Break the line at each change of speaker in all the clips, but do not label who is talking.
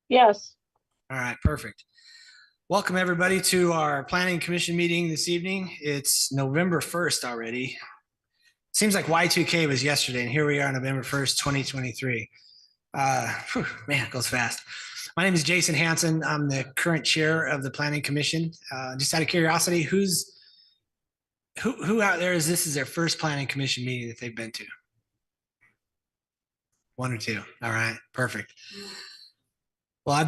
Yes.
All right, perfect. Welcome everybody to our Planning Commission meeting this evening. It's November 1st already. Seems like Y2K was yesterday, and here we are November 1st, 2023. Man, it goes fast. My name is Jason Hanson. I'm the current chair of the Planning Commission. Just out of curiosity, who out there is this is their first Planning Commission meeting that they've been to? One or two. All right, perfect. Well, I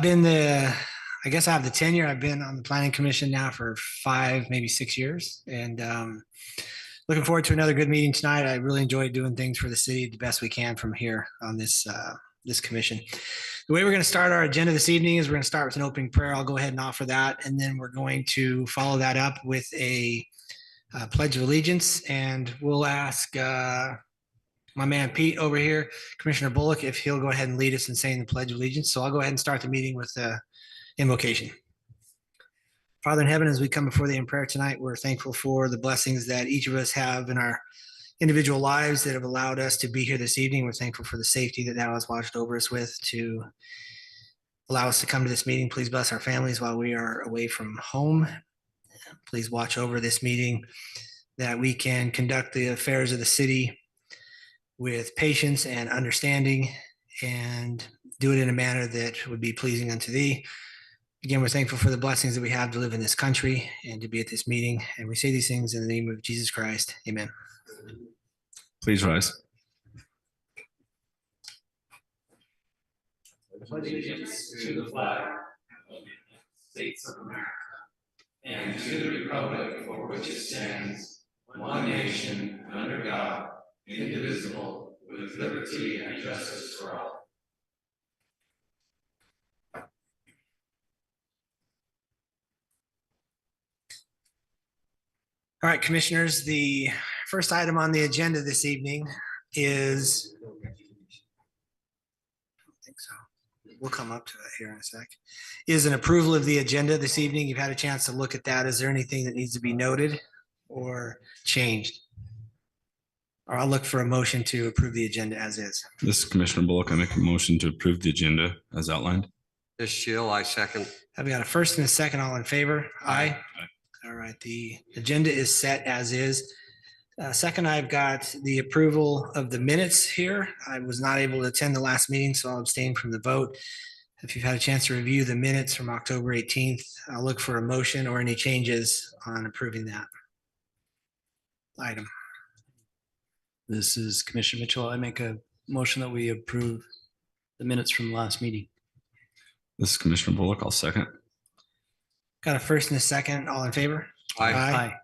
guess I have the tenure. I've been on the Planning Commission now for 5, maybe 6 years, and looking forward to another good meeting tonight. I really enjoy doing things for the city the best we can from here on this commission. The way we're going to start our agenda this evening is we're going to start with an opening prayer. I'll go ahead and offer that, and then we're going to follow that up with a pledge of allegiance, and we'll ask my man Pete over here, Commissioner Bullock, if he'll go ahead and lead us in saying the Pledge of Allegiance. So I'll go ahead and start the meeting with invocation. Father in heaven, as we come before thee in prayer tonight, we're thankful for the blessings that each of us have in our individual lives that have allowed us to be here this evening. We're thankful for the safety that thou hast watched over us with to allow us to come to this meeting. Please bless our families while we are away from home. Please watch over this meeting that we can conduct the affairs of the city with patience and understanding and do it in a manner that would be pleasing unto thee. Again, we're thankful for the blessings that we have to live in this country and to be at this meeting. And we say these things in the name of Jesus Christ. Amen.
Please rise.
Allegiance to the flag of the United States of America and to the republic for which it stands, one nation, under God, indivisible, with liberty and justice for all.
All right, commissioners, the first item on the agenda this evening is, I don't think so. We'll come up to it here in a sec, is an approval of the agenda this evening. You've had a chance to look at that. Is there anything that needs to be noted or changed? Or I'll look for a motion to approve the agenda as is.
This is Commissioner Bullock. I make a motion to approve the agenda as outlined.
This Shill, I second.
Have we got a first and a second? All in favor? Aye. All right, the agenda is set as is. Second, I've got the approval of the minutes here. I was not able to attend the last meeting, so I'll abstain from the vote. If you've had a chance to review the minutes from October 18th, I'll look for a motion or any changes on approving that item.
This is Commissioner Mitchell. I make a motion that we approve the minutes from the last meeting.
This is Commissioner Bullock. I'll second.
Got a first and a second. All in favor?
Aye.
Aye.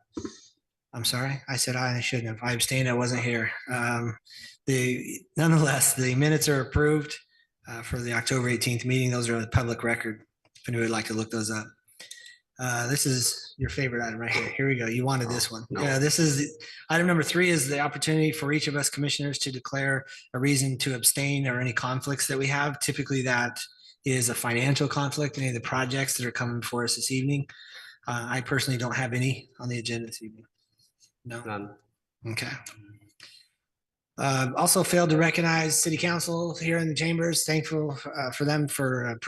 I'm sorry. I said aye. I shouldn't have. I abstained. I wasn't here. Nonetheless, the minutes are approved for the October 18th meeting. Those are the public record if anyone would like to look those up. This is your favorite item right here. Here we go. You wanted this one.
No.
This is item number 3 is the opportunity for each of us commissioners to declare a reason to abstain or any conflicts that we have. Typically that is a financial conflict, any of the projects that are coming before us this evening. I personally don't have any on the agenda this evening. No.
None.
Okay. Also failed to recognize city council here in the chambers. Thankful for them for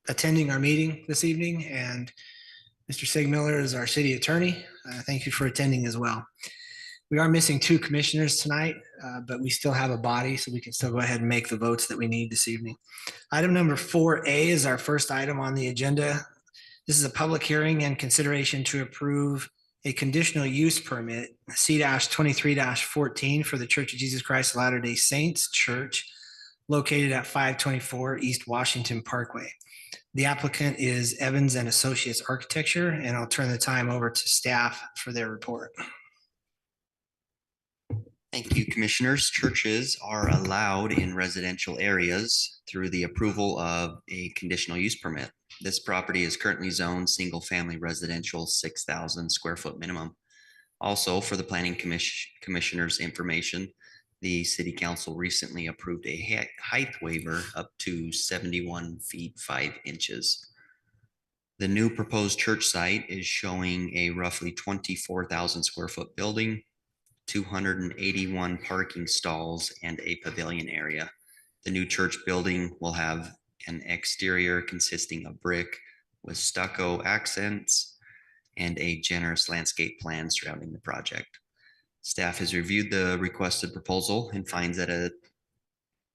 attending our meeting this evening. And Mr. Sig Miller is our city attorney. Thank you for attending as well. We are missing 2 commissioners tonight, but we still have a body, so we can still go ahead and make the votes that we need this evening. Item number 4A is our first item on the agenda. This is a public hearing and consideration to approve a conditional use permit, C-23-14 for the Church of Jesus Christ of Latter-day Saints Church located at 524 East Washington Parkway. The applicant is Evans and Associates Architecture, and I'll turn the time over to staff for their report.
Thank you, commissioners. Churches are allowed in residential areas through the approval of a conditional use permit. This property is currently zoned single-family residential, 6,000 square foot minimum. Also, for the planning commissioners' information, the city council recently approved a height waiver up to 71 feet 5 inches. The new proposed church site is showing a roughly 24,000 square foot building, 281 parking stalls, and a pavilion area. The new church building will have an exterior consisting of brick with stucco accents, and a generous landscape plan surrounding the project. Staff has reviewed the requested proposal and finds that it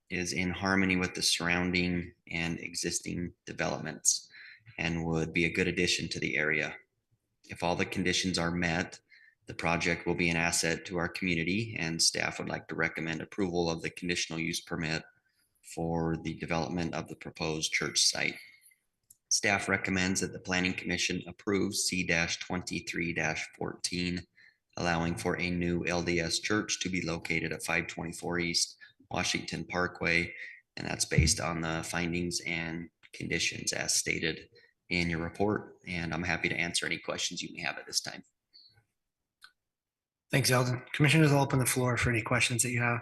is in harmony with the surrounding and existing developments and would be a good addition to the area. If all the conditions are met, the project will be an asset to our community, and staff would like to recommend approval of the conditional use permit for the development of the proposed church site. Staff recommends that the Planning Commission approves C-23-14, allowing for a new LDS church to be located at 524 East Washington Parkway, and that's based on the findings and conditions as stated in your report. And I'm happy to answer any questions you may have at this time.
Thanks, Eldon. Commissioners, I'll open the floor for any questions that you have.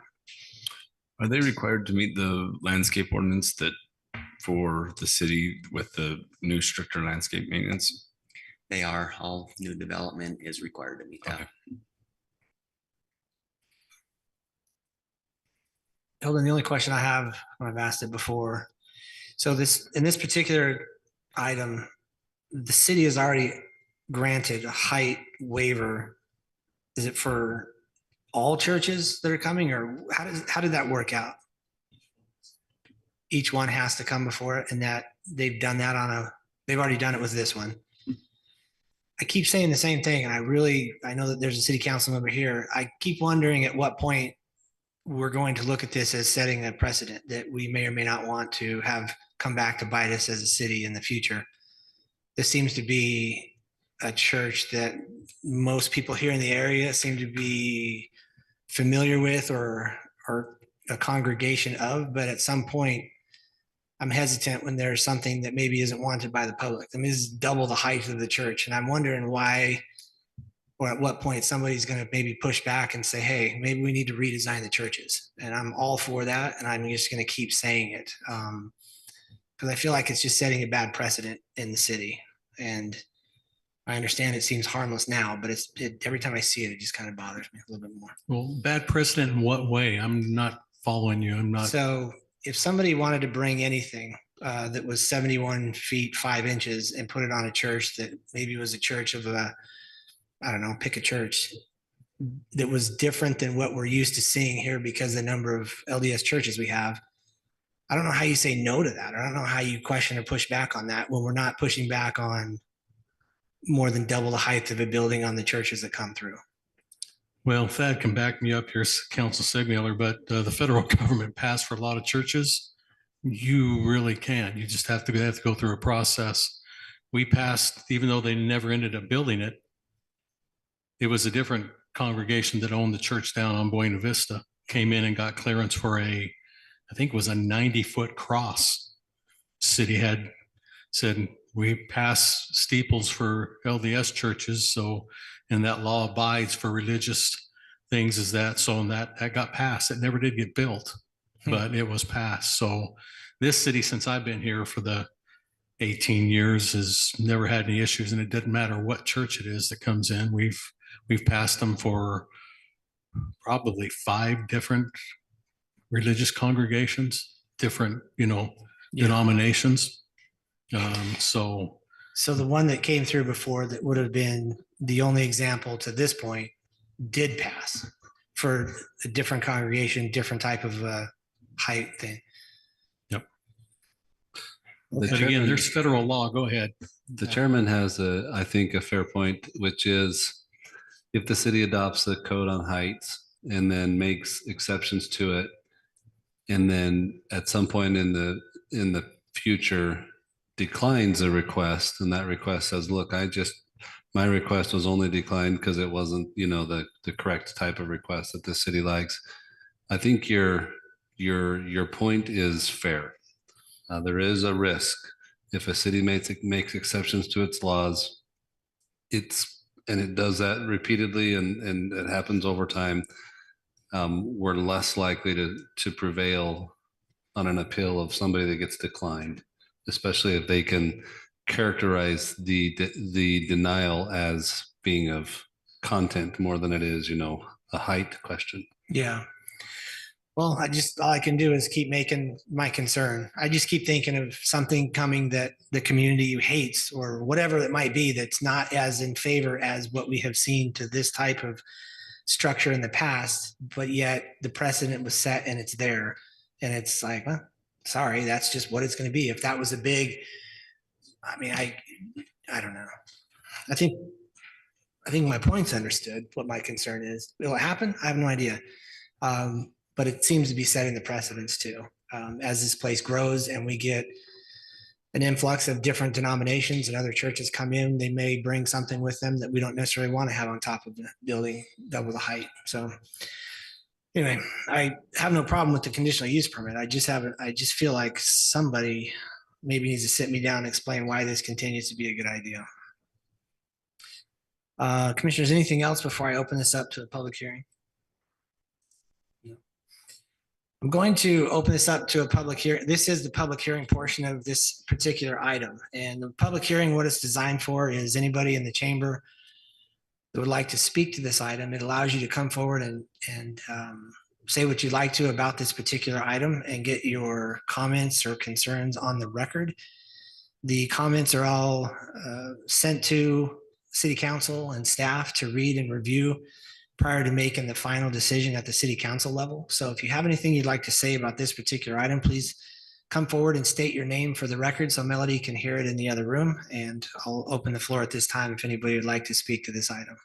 Are they required to meet the landscape ordinance that for the city with the new stricter landscape maintenance?
They are, all new development is required to meet that.
Okay.
Eldon, the only question I have, I've asked it before. So in this particular item, the city has already granted a height waiver. Is it for all churches that are coming, or how did that work out? Each one has to come before it, and that they've done that they've already done it with this one. I keep saying the same thing, and I know that there's a city council member here. I keep wondering at what point we're going to look at this as setting a precedent that we may or may not want to have come back to bite us as a city in the future. This seems to be a church that most people here in the area seem to be familiar with or a congregation of, but at some point I'm hesitant when there's something that maybe isn't wanted by the public. I mean, this is double the height of the church, and I'm wondering why or at what point somebody's going to maybe push back and say, hey, maybe we need to redesign the churches. And I'm all for that, and I'm just going to keep saying it because I feel like it's just setting a bad precedent in the city. And I understand it seems harmless now, but every time I see it, it just kind of bothers me a little bit more.
Well, bad precedent in what way? I'm not following you. I'm not.
So if somebody wanted to bring anything that was 71 feet, 5 inches and put it on a church that maybe was a church of I don't know, pick a church that was different than what we're used to seeing here because the number of LDS churches we have, I don't know how you say no to that. I don't know how you question or push back on that when we're not pushing back on more than double the height of a building on the churches that come through.
Well, Thad can back me up here, Council Signaler, but the federal government passed for a lot of churches. You really can't. You just have to go through a process. We passed, even though they never ended up building it. It was a different congregation that owned the church down on Buena Vista, came in and got clearance for I think it was a 90-foot cross. City had said, we pass steeples for LDS churches. So, and that law abides for religious things is that. So that got passed. It never did get built, but it was passed. So this city, since I've been here for the 18 years, has never had any issues, and it doesn't matter what church it is that comes in. We've passed them for probably 5 different religious congregations, different, denominations. So
the one that came through before that would have been the only example to this point did pass for a different congregation, different type of height thing.
Yep.
The
But again, there's federal law. Go ahead.
The chairman has I think a fair point, which is if the city adopts the code on heights and then makes exceptions to it, and then at some point in the future declines a request, and that request says, look, my request was only declined because it wasn't, the correct type of request that the city likes. I think your point is fair. There is a risk if a city makes exceptions to its laws. And it does that repeatedly, and it happens over time. We're less likely to prevail on an appeal of somebody that gets declined, especially if they can characterize the denial as being of content more than it is, a height question.
Yeah. Well, all I can do is keep making my concern. I just keep thinking of something coming that the community hates or whatever it might be that's not as in favor as what we have seen to this type of structure in the past, but yet the precedent was set and it's there. And it's like, well, sorry, that's just what it's going to be. If that was a big, I mean, I don't know. I think my point's understood what my concern is. Will it happen? I have no idea. But it seems to be setting the precedence too. As this place grows and we get an influx of different denominations and other churches come in, they may bring something with them that we don't necessarily want to have on top of the building, double the height. So anyway, I have no problem with the conditional use permit. I just feel like somebody maybe needs to sit me down and explain why this continues to be a good idea. Commissioners, anything else before I open this up to a public hearing? I'm going to open this up to a public hearing. This is the public hearing portion of this particular item. And the public hearing, what it's designed for is anybody in the chamber that would like to speak to this item. It allows you to come forward and say what you'd like to about this particular item and get your comments or concerns on the record. The comments are all sent to City Council and staff to read and review prior to making the final decision at the City Council level. So if you have anything you'd like to say about this particular item, please come forward and state your name for the record so Melody can hear it in the other room. And I'll open the floor at this time if anybody would like to speak to this item.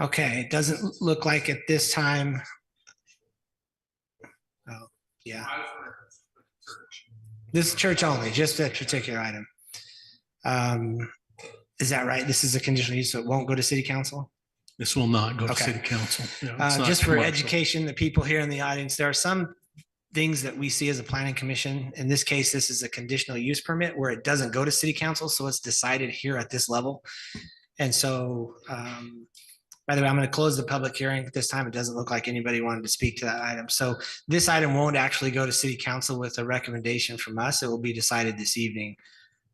Okay, it doesn't look like at this time. Oh, yeah. This is church only, just that particular item. Is that right? This is a conditional use, so it won't go to City Council?
This will not go to
Okay.
City Council. No, it's not
Just for
commercial.
education, the people here in the audience, there are some things that we see as a planning commission. In this case, this is a conditional use permit where it doesn't go to City Council, so it's decided here at this level. And so, by the way, I'm going to close the public hearing at this time. It doesn't look like anybody wanted to speak to that item. So this item won't actually go to City Council with a recommendation from us. It will be decided this evening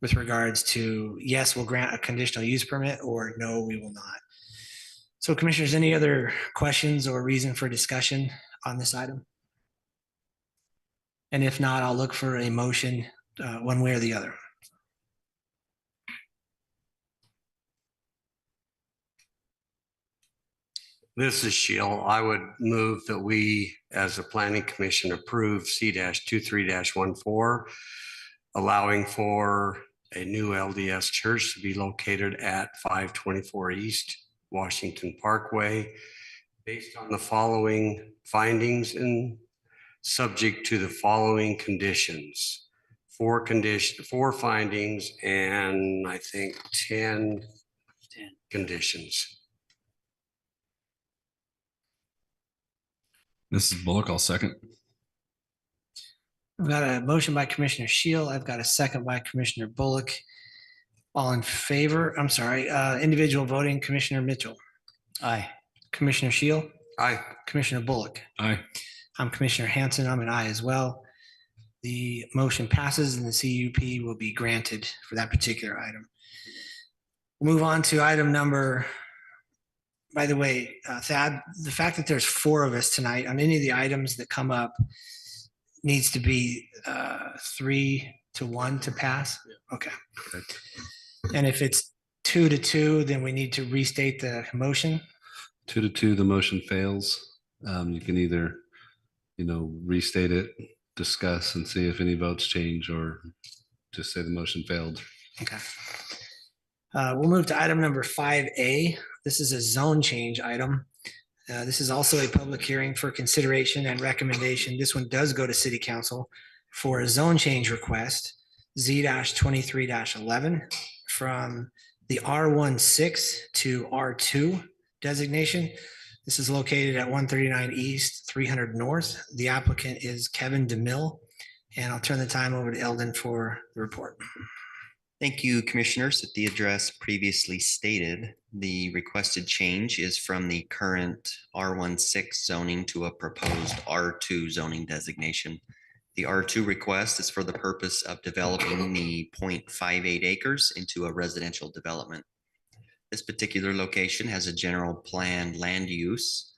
with regards to, yes, we'll grant a conditional use permit, or no, we will not. So commissioners, any other questions or reason for discussion on this item? And if not, I'll look for a motion one way or the other.
This is Sheil. I would move that we, as a planning commission, approve C-23-14, allowing for a new LDS church to be located at 524 East Washington Parkway, based on the following findings and subject to the following conditions. Four findings and I think 10 conditions.
This is Bullock. I'll second.
I've got a motion by Commissioner Shield. I've got a second by Commissioner Bullock. All in favor? I'm sorry, individual voting, Commissioner Mitchell,
Aye.
Commissioner Shield,
Aye.
Commissioner Bullock.
Aye.
I'm Commissioner Hanson. I'm an aye as well. The motion passes and the CUP will be granted for that particular item. We'll move on to item number, by the way, Thad, the fact that there's 4 of us tonight on any of the items that come up needs to be 3-1 to pass? Okay. And if it's 2-2, then we need to restate the motion?
2-2, the motion fails. You can either, restate it, discuss and see if any votes change, or just say the motion failed.
Okay. We'll move to item number 5A. This is a zone change item. This is also a public hearing for consideration and recommendation. This one does go to City Council for a zone change request, Z-23-11, from the R16 to R2 designation. This is located at 139 East, 300 North. The applicant is Kevin DeMille, and I'll turn the time over to Eldon for the report.
Thank you, commissioners. At the address previously stated, the requested change is from the current R16 zoning to a proposed R2 zoning designation. The R2 request is for the purpose of developing the 0.58 acres into a residential development. This particular location has a general planned land use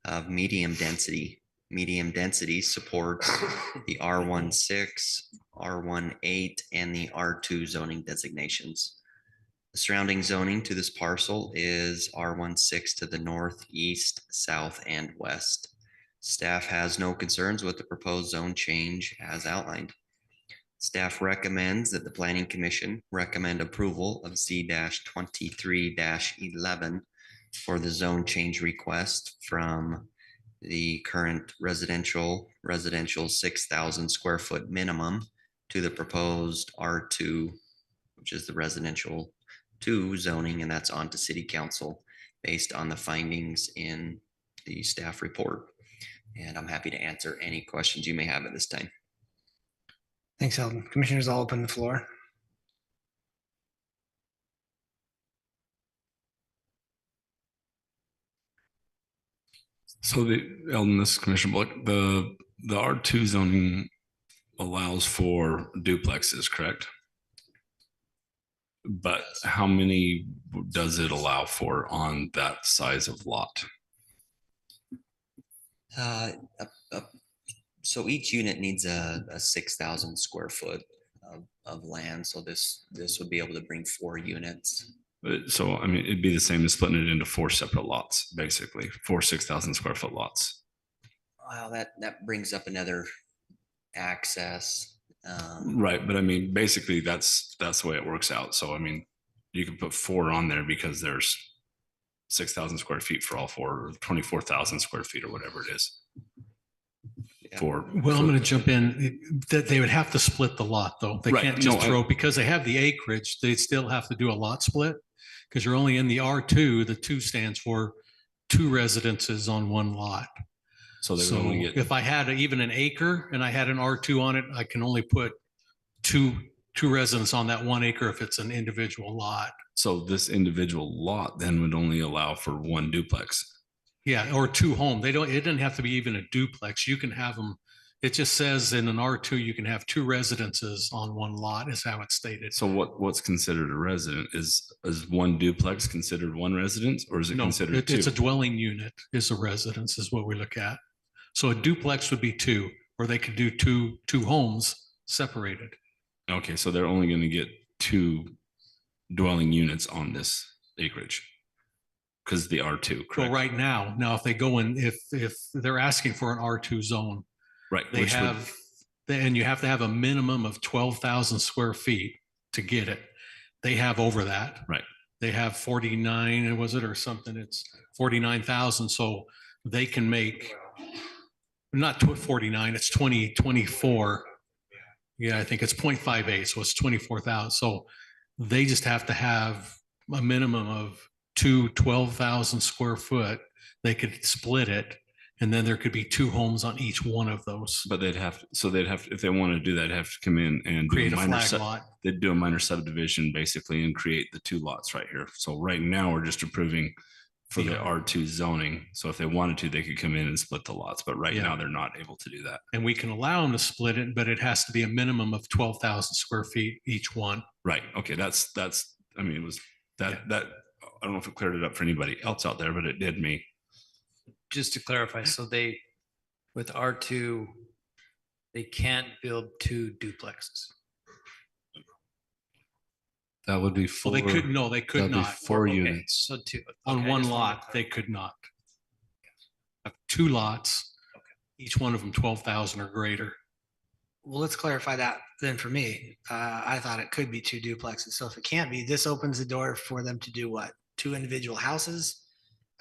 of medium density. Medium density supports the R16, R18, and the R2 zoning designations. The surrounding zoning to this parcel is R16 to the north, east, south, and west. Staff has no concerns with the proposed zone change as outlined. Staff recommends that the Planning Commission recommend approval of Z-23-11 for the zone change request from the current residential 6,000 square foot minimum to the proposed R2, which is the residential 2 zoning, and that's on to City Council based on the findings in the staff report. And I'm happy to answer any questions you may have at this time.
Thanks, Eldon. Commissioners, I'll open the floor.
So Eldon, this is Commissioner Bullock, the R2 zoning allows for duplexes, correct? But how many does it allow for on that size of lot?
So each unit needs a 6,000 square foot of land. So this would be able to bring 4 units.
So, I mean, it'd be the same as splitting it into 4 separate lots, basically, 4 6,000 square foot lots.
Wow, that brings up another access.
Right, but I mean, basically, that's the way it works out. So, I mean, you can put 4 on there because there's 6,000 square feet for all 4, or 24,000 square feet, or whatever it is.
Yeah.
I'm going to jump in. That they would have to split the lot, though. They
Right.
can't just
No,
throw, because they have the acreage, they still have to do a lot split. Because you're only in the R2, the 2 stands for 2 residences on 1 lot.
So they would
So
only get,
if I had even an acre and I had an R2 on it, I can only put two residents on that 1 acre if it's an individual lot.
so this individual lot then would only allow for 1 duplex.
Yeah, or 2 home. It doesn't have to be even a duplex. You can have them. It just says in an R2, you can have 2 residences on 1 lot is how it's stated.
So what's considered a resident? Is 1 duplex considered 1 residence, or is it
No,
considered 2?
it's a dwelling unit is a residence is what we look at. So a duplex would be 2, or they could do two homes separated.
Okay, so they're only going to get 2 dwelling units on this acreage because the R2,
Well,
correct?
right now, if they go in, if they're asking for an R2 zone,
Right.
they
which would-
have, and you have to have a minimum of 12,000 square feet to get it. They have over that.
Right.
They have 49, was it, or something? It's 49,000. So they can make, not 49, it's 24. Yeah, I think it's 0.58. So it's 24,000. So they just have to have a minimum of 12,000 square foot. They could split it. And then there could be 2 homes on each one of those.
But they'd have, if they want to do that, they'd have to come in and do
Create
a
a
minor,
flag lot.
they'd do a minor subdivision basically and create the 2 lots right here. So right now, we're just approving for the
Yeah.
R2 zoning. So if they wanted to, they could come in and split the lots, but right
Yeah.
now they're not able to do that.
And we can allow them to split it, but it has to be a minimum of 12,000 square feet each one.
Right. Okay. That's, I mean, it was that, I don't know if it cleared it up for anybody else out there, but it did me.
Just to clarify, so with R2, they can't build 2 duplexes.
That would be
Well,
4.
they could, no, they could
that'd be
not.
4
Okay,
units.
So 2.
On
okay, I
one
just wanted to
lot, they
clarify.
could not. 2 lots, each one of them 12,000 or greater.
Well, let's clarify that then for me. I thought it could be 2 duplexes. So if it can't be, this opens the door for them to do what? 2 individual houses,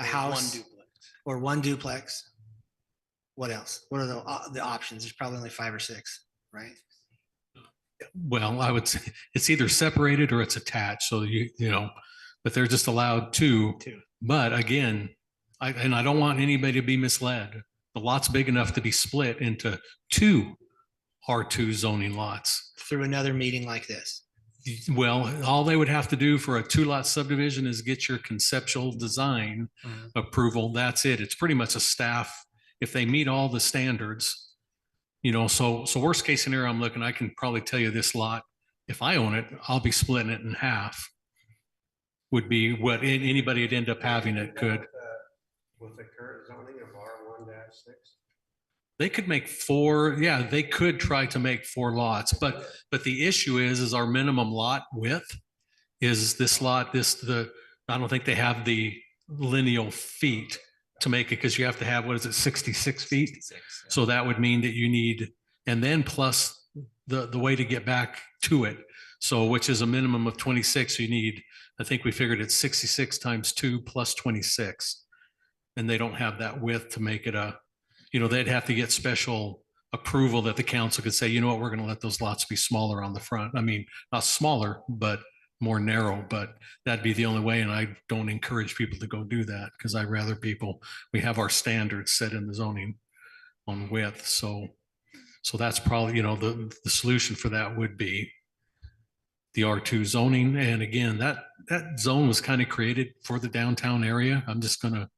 a
One
house,
duplex.
or 1 duplex. What else? What are the options? There's probably only 5 or 6, right?
Well, I would say it's either separated or it's attached. So but they're just allowed 2.
2.
But again, I don't want anybody to be misled. The lot's big enough to be split into 2 R2 zoning lots.
Through another meeting like this.
Well, all they would have to do for a 2-lot subdivision is get your conceptual design
Mhm.
approval. That's it. It's pretty much a staff, if they meet all the standards, so worst case scenario, I can probably tell you this lot, if I own it, I'll be splitting it in half. would be what anybody would end up having it could.
With the current zoning of R1-6?
They could make four, yeah, they could try to make four lots, but the issue is our minimum lot width is this lot, I don't think they have the lineal feet to make it, because you have to have, what is it, 66 feet? So that would mean that you need, and then plus the way to get back to it. So which is a minimum of 26, you need, I think we figured it's 66 times 2 plus 26. And they don't have that width to make it they'd have to get special approval that the council could say, you know what, we're going to let those lots be smaller on the front. I mean, not smaller, but more narrow, but that'd be the only way. And I don't encourage people to go do that, because I'd rather we have our standards set in the zoning on width. So that's probably, the solution for that would be the R2 zoning. And again, that zone was kind of created for the downtown area. I'm just going to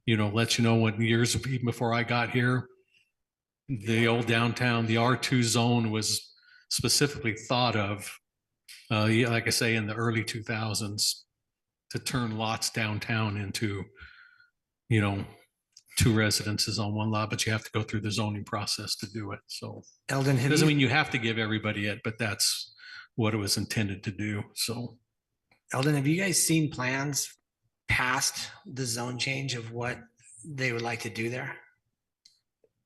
let you know what years even before I got here, the old downtown, the R2 zone was specifically thought of, like I say, in the early 2000s to turn lots downtown into, 2 residences on one lot, but you have to go through the zoning process to do it. So
Eldon,
it doesn't mean you have to give everybody it, but that's what it was intended to do. So
Eldon, have you guys seen plans past the zone change of what they would like to do there?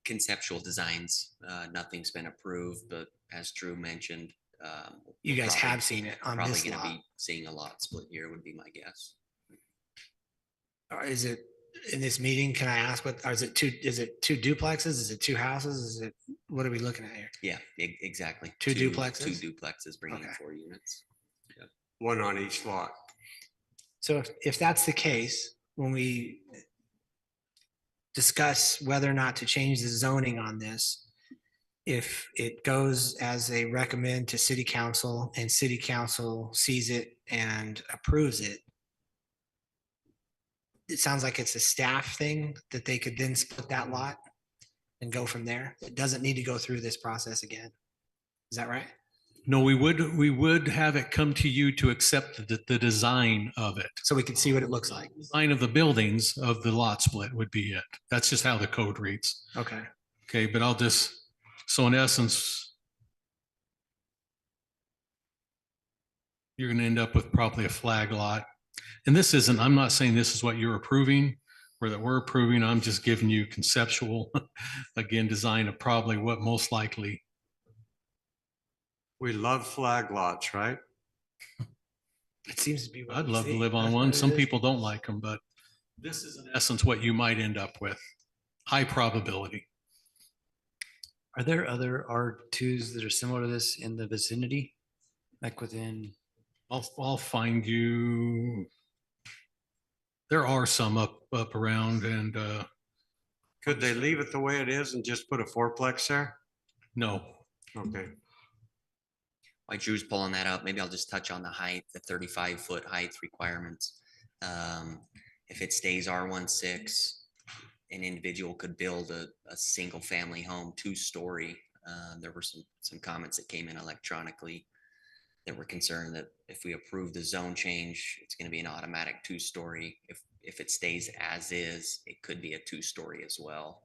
Conceptual designs, nothing's been approved, but as Drew mentioned,
You guys
probably-
have seen it on
probably
this
going to
lot.
be seeing a lot split here would be my guess.
Or is it in this meeting? Can I ask is it two duplexes? Is it 2 houses? What are we looking at here?
Yeah, exactly.
2
Two
duplexes?
duplexes bringing
Okay.
4 units.
One on each lot.
So if that's the case, when we discuss whether or not to change the zoning on this, if it goes as they recommend to city council and city council sees it and approves it, it sounds like it's a staff thing that they could then split that lot and go from there. It doesn't need to go through this process again. Is that right?
no, we would have it come to you to accept the design of it.
So we can see what it looks like.
Design of the buildings of the lot split would be it. That's just how the code reads.
Okay.
Okay, but so in essence, you're going to end up with probably a flag lot. And I'm not saying this is what you're approving or that we're approving. I'm just giving you conceptual, again, design of probably what most likely.
We love flag lots, right?
It seems to be. what
I'd
we
love to
see.
live on
That's
one.
what it
Some
is.
people don't like them, but this is in essence what you might end up with. High probability.
Are there other R2s that are similar to this in the vicinity? Like within,
I'll find you. There are some up around and
Could they leave it the way it is and just put a 4-plex there?
no.
Okay.
While Drew's pulling that up, maybe I'll just touch on the height, the 35-foot height requirements. If it stays R16, an individual could build a single family home, 2-story. There were some comments that came in electronically that were concerned that if we approve the zone change, it's going to be an automatic 2-story. If it stays as is, it could be a 2-story as well.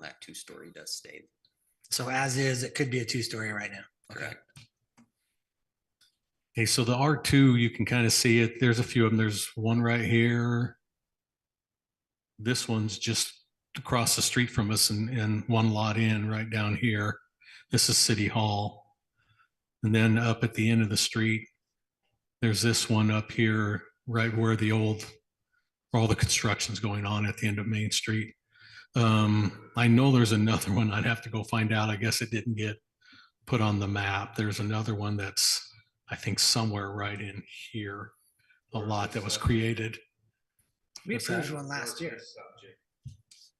That 2-story does stay.
So as is, it could be a 2-story right now.
Correct.
Okay, so the R2, you can kind of see it. There's a few of them. There's one right here. This one's just across the street from us and one lot in right down here. This is City Hall. And then up at the end of the street, there's this one up here, right where all the construction's going on at the end of Main Street. I know there's another one. I'd have to go find out. I guess it didn't get put on the map. There's another one that's, I think, somewhere right in here, a lot that was created.
We
What's
approved
that?
one last year.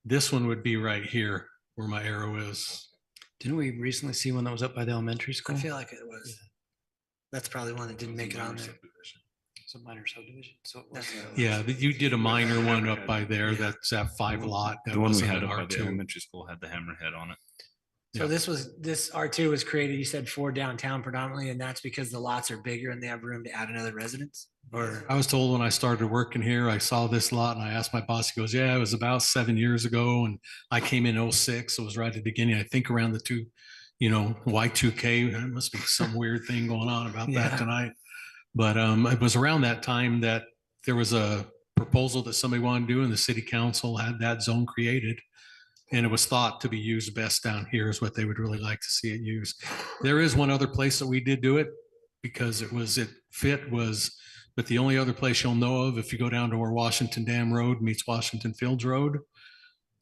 This one would be right here where my arrow is.
didn't we recently see one that was up by the elementary
I
school?
feel like it was. That's probably one that didn't make it on there.
It's a minor subdivision. So it was,
That's-
Yeah, you did a minor one up by there. That's that 5 lot. That
The one we
wasn't
had
an
up by the
R2.
elementary school had the hammerhead on it.
So
Yeah.
this R2 was created, you said for downtown predominantly, and that's because the lots are bigger and they have room to add another residence? Or,
I was told when I started working here, I saw this lot and I asked my boss, he goes, yeah, it was about 7 years ago. And I came in 06. It was right at the beginning, I think around the Y2K. There must be some weird thing going on about
Yeah.
that tonight. But it was around that time that there was a proposal that somebody wanted to do and the city council had that zone created. And it was thought to be used best down here is what they would really like to see it used. There is one other place that we did do it because but the only other place you'll know of, if you go down to where Washington Dam Road meets Washington Fields Road,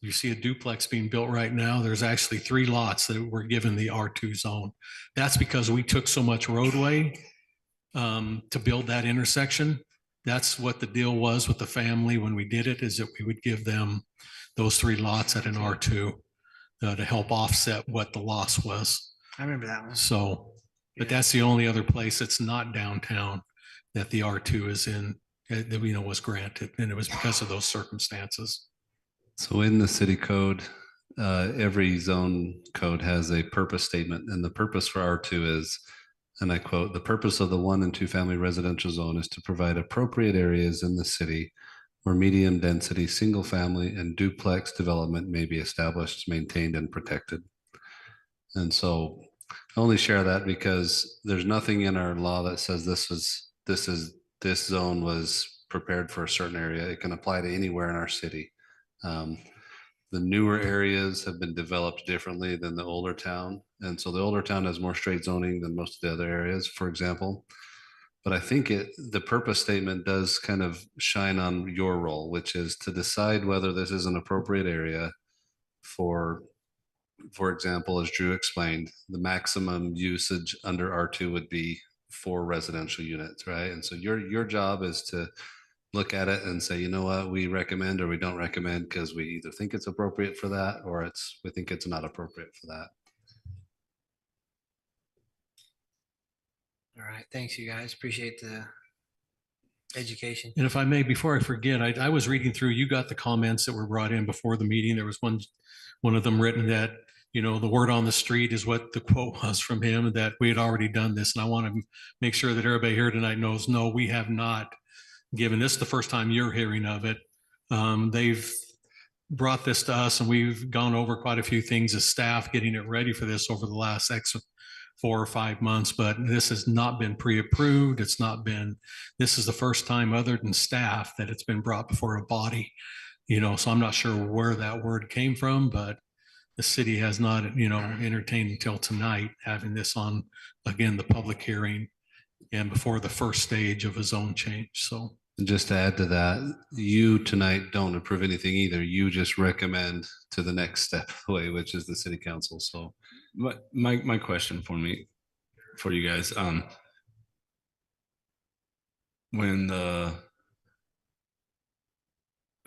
you see a duplex being built right now. There's actually 3 lots that were given the R2 zone. That's because we took so much roadway to build that intersection. That's what the deal was with the family when we did it, is that we would give them those 3 lots at an R2 to help offset what the loss was.
I remember that one.
So, but
Yeah.
that's the only other place that's not downtown that the R2 is in, that we know was granted, and it was because of those circumstances.
So in the city code, every zone code has a purpose statement, and the purpose for R2 is, and I quote, "The purpose of the 1 and 2 family residential zone is to provide appropriate areas in the city where medium density, single family and duplex development may be established, maintained and protected." And so I only share that because there's nothing in our law that says this zone was prepared for a certain area. It can apply to anywhere in our city. The newer areas have been developed differently than the older town. And so the older town has more straight zoning than most of the other areas, for example. But I think the purpose statement does kind of shine on your role, which is to decide whether this is an appropriate area for example, as Drew explained, the maximum usage under R2 would be 4 residential units, right? And so your job is to look at it and say, you know what, we recommend or we don't recommend because we either think it's appropriate for that or we think it's not appropriate for that.
All right. Thanks, you guys. Appreciate the education.
And if I may, before I forget, I was reading through, you got the comments that were brought in before the meeting. There was one of them written that, the word on the street is what the quote was from him, that we had already done this. And I want to make sure that everybody here tonight knows, no, we have not given this the first time you're hearing of it. They've brought this to us and we've gone over quite a few things as staff getting it ready for this over the last 4 or 5 months, but this has not been pre-approved. This is the first time other than staff that it's been brought before a body, so I'm not sure where that word came from, but the city has not, entertained until tonight, having this on, again, the public hearing and before the first stage of a zone change. So
And just to add to that, you tonight don't approve anything either. You just recommend to the next step away, which is the city council. So
But my question for you guys,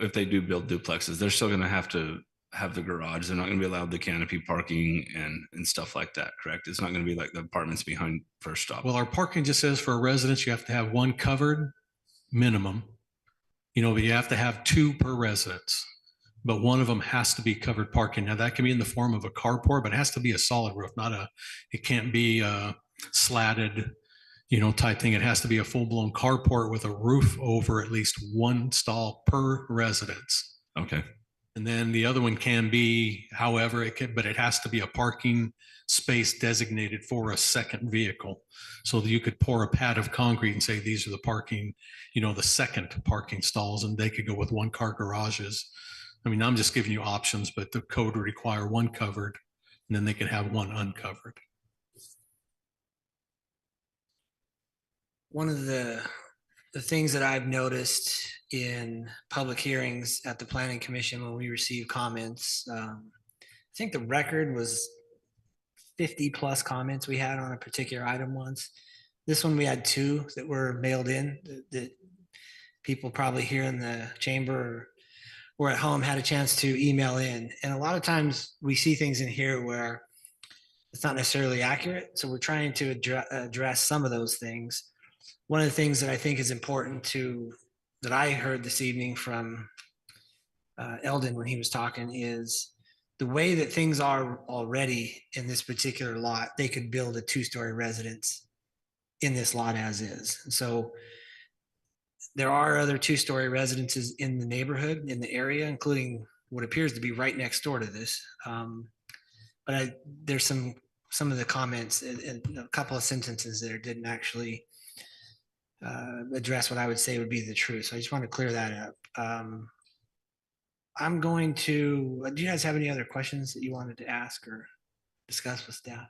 if they do build duplexes, they're still going to have the garage. They're not going to be allowed the canopy parking and stuff like that, correct? It's not going to be like the apartments behind First Stop.
well, our parking just says for a residence, you have to have 1 covered minimum. But you have to have 2 per residence, but one of them has to be covered parking. Now that can be in the form of a carport, but it has to be a solid roof, it can't be a slatted, type thing. It has to be a full blown carport with a roof over at least 1 stall per residence.
Okay.
And then the other one can be, however, but it has to be a parking space designated for a second vehicle. So that you could pour a pad of concrete and say, these are the parking, the second parking stalls, and they could go with 1-car garages. I mean, I'm just giving you options, but the code would require 1 covered, and then they could have 1 uncovered.
One of the things that I've noticed in public hearings at the planning commission when we receive comments, I think the record was 50 plus comments we had on a particular item once. This one we had 2 that were mailed in that people probably here in the chamber or at home had a chance to email in. And a lot of times we see things in here where it's not necessarily accurate. So we're trying to address some of those things. One of the things that I think is important that I heard this evening from Eldon when he was talking is the way that things are already in this particular lot, they could build a 2-story residence in this lot as is. So there are other 2-story residences in the neighborhood, in the area, including what appears to be right next door to this. But there's some of the comments and a couple of sentences there didn't actually address what I would say would be the truth. So I just want to clear that up. I'm going to, do you guys have any other questions that you wanted to ask or discuss with staff?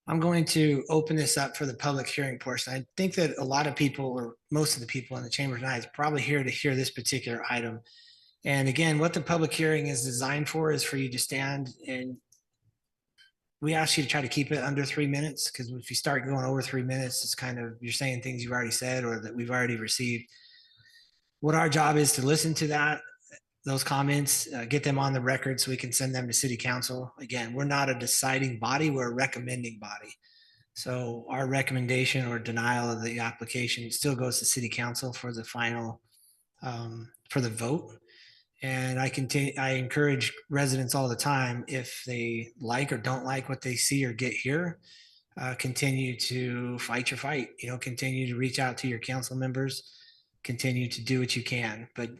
I'm going to open this up for the public hearing portion. I think that a lot of people, or most of the people in the chamber tonight, is probably here to hear this particular item. And again, what the public hearing is designed for is for you to stand, and we ask you to try to keep it under 3 minutes, because if you start going over 3 minutes, it's kind of, you're saying things you've already said or that we've already received. What our job is to listen to those comments, get them on the record so we can send them to city council. Again, we're not a deciding body, we're a recommending body. So our recommendation or denial of the application still goes to city council for the final, for the vote. And I encourage residents all the time, if they like or don't like what they see or get here, continue to fight your fight, continue to reach out to your council members, continue to do what you can. But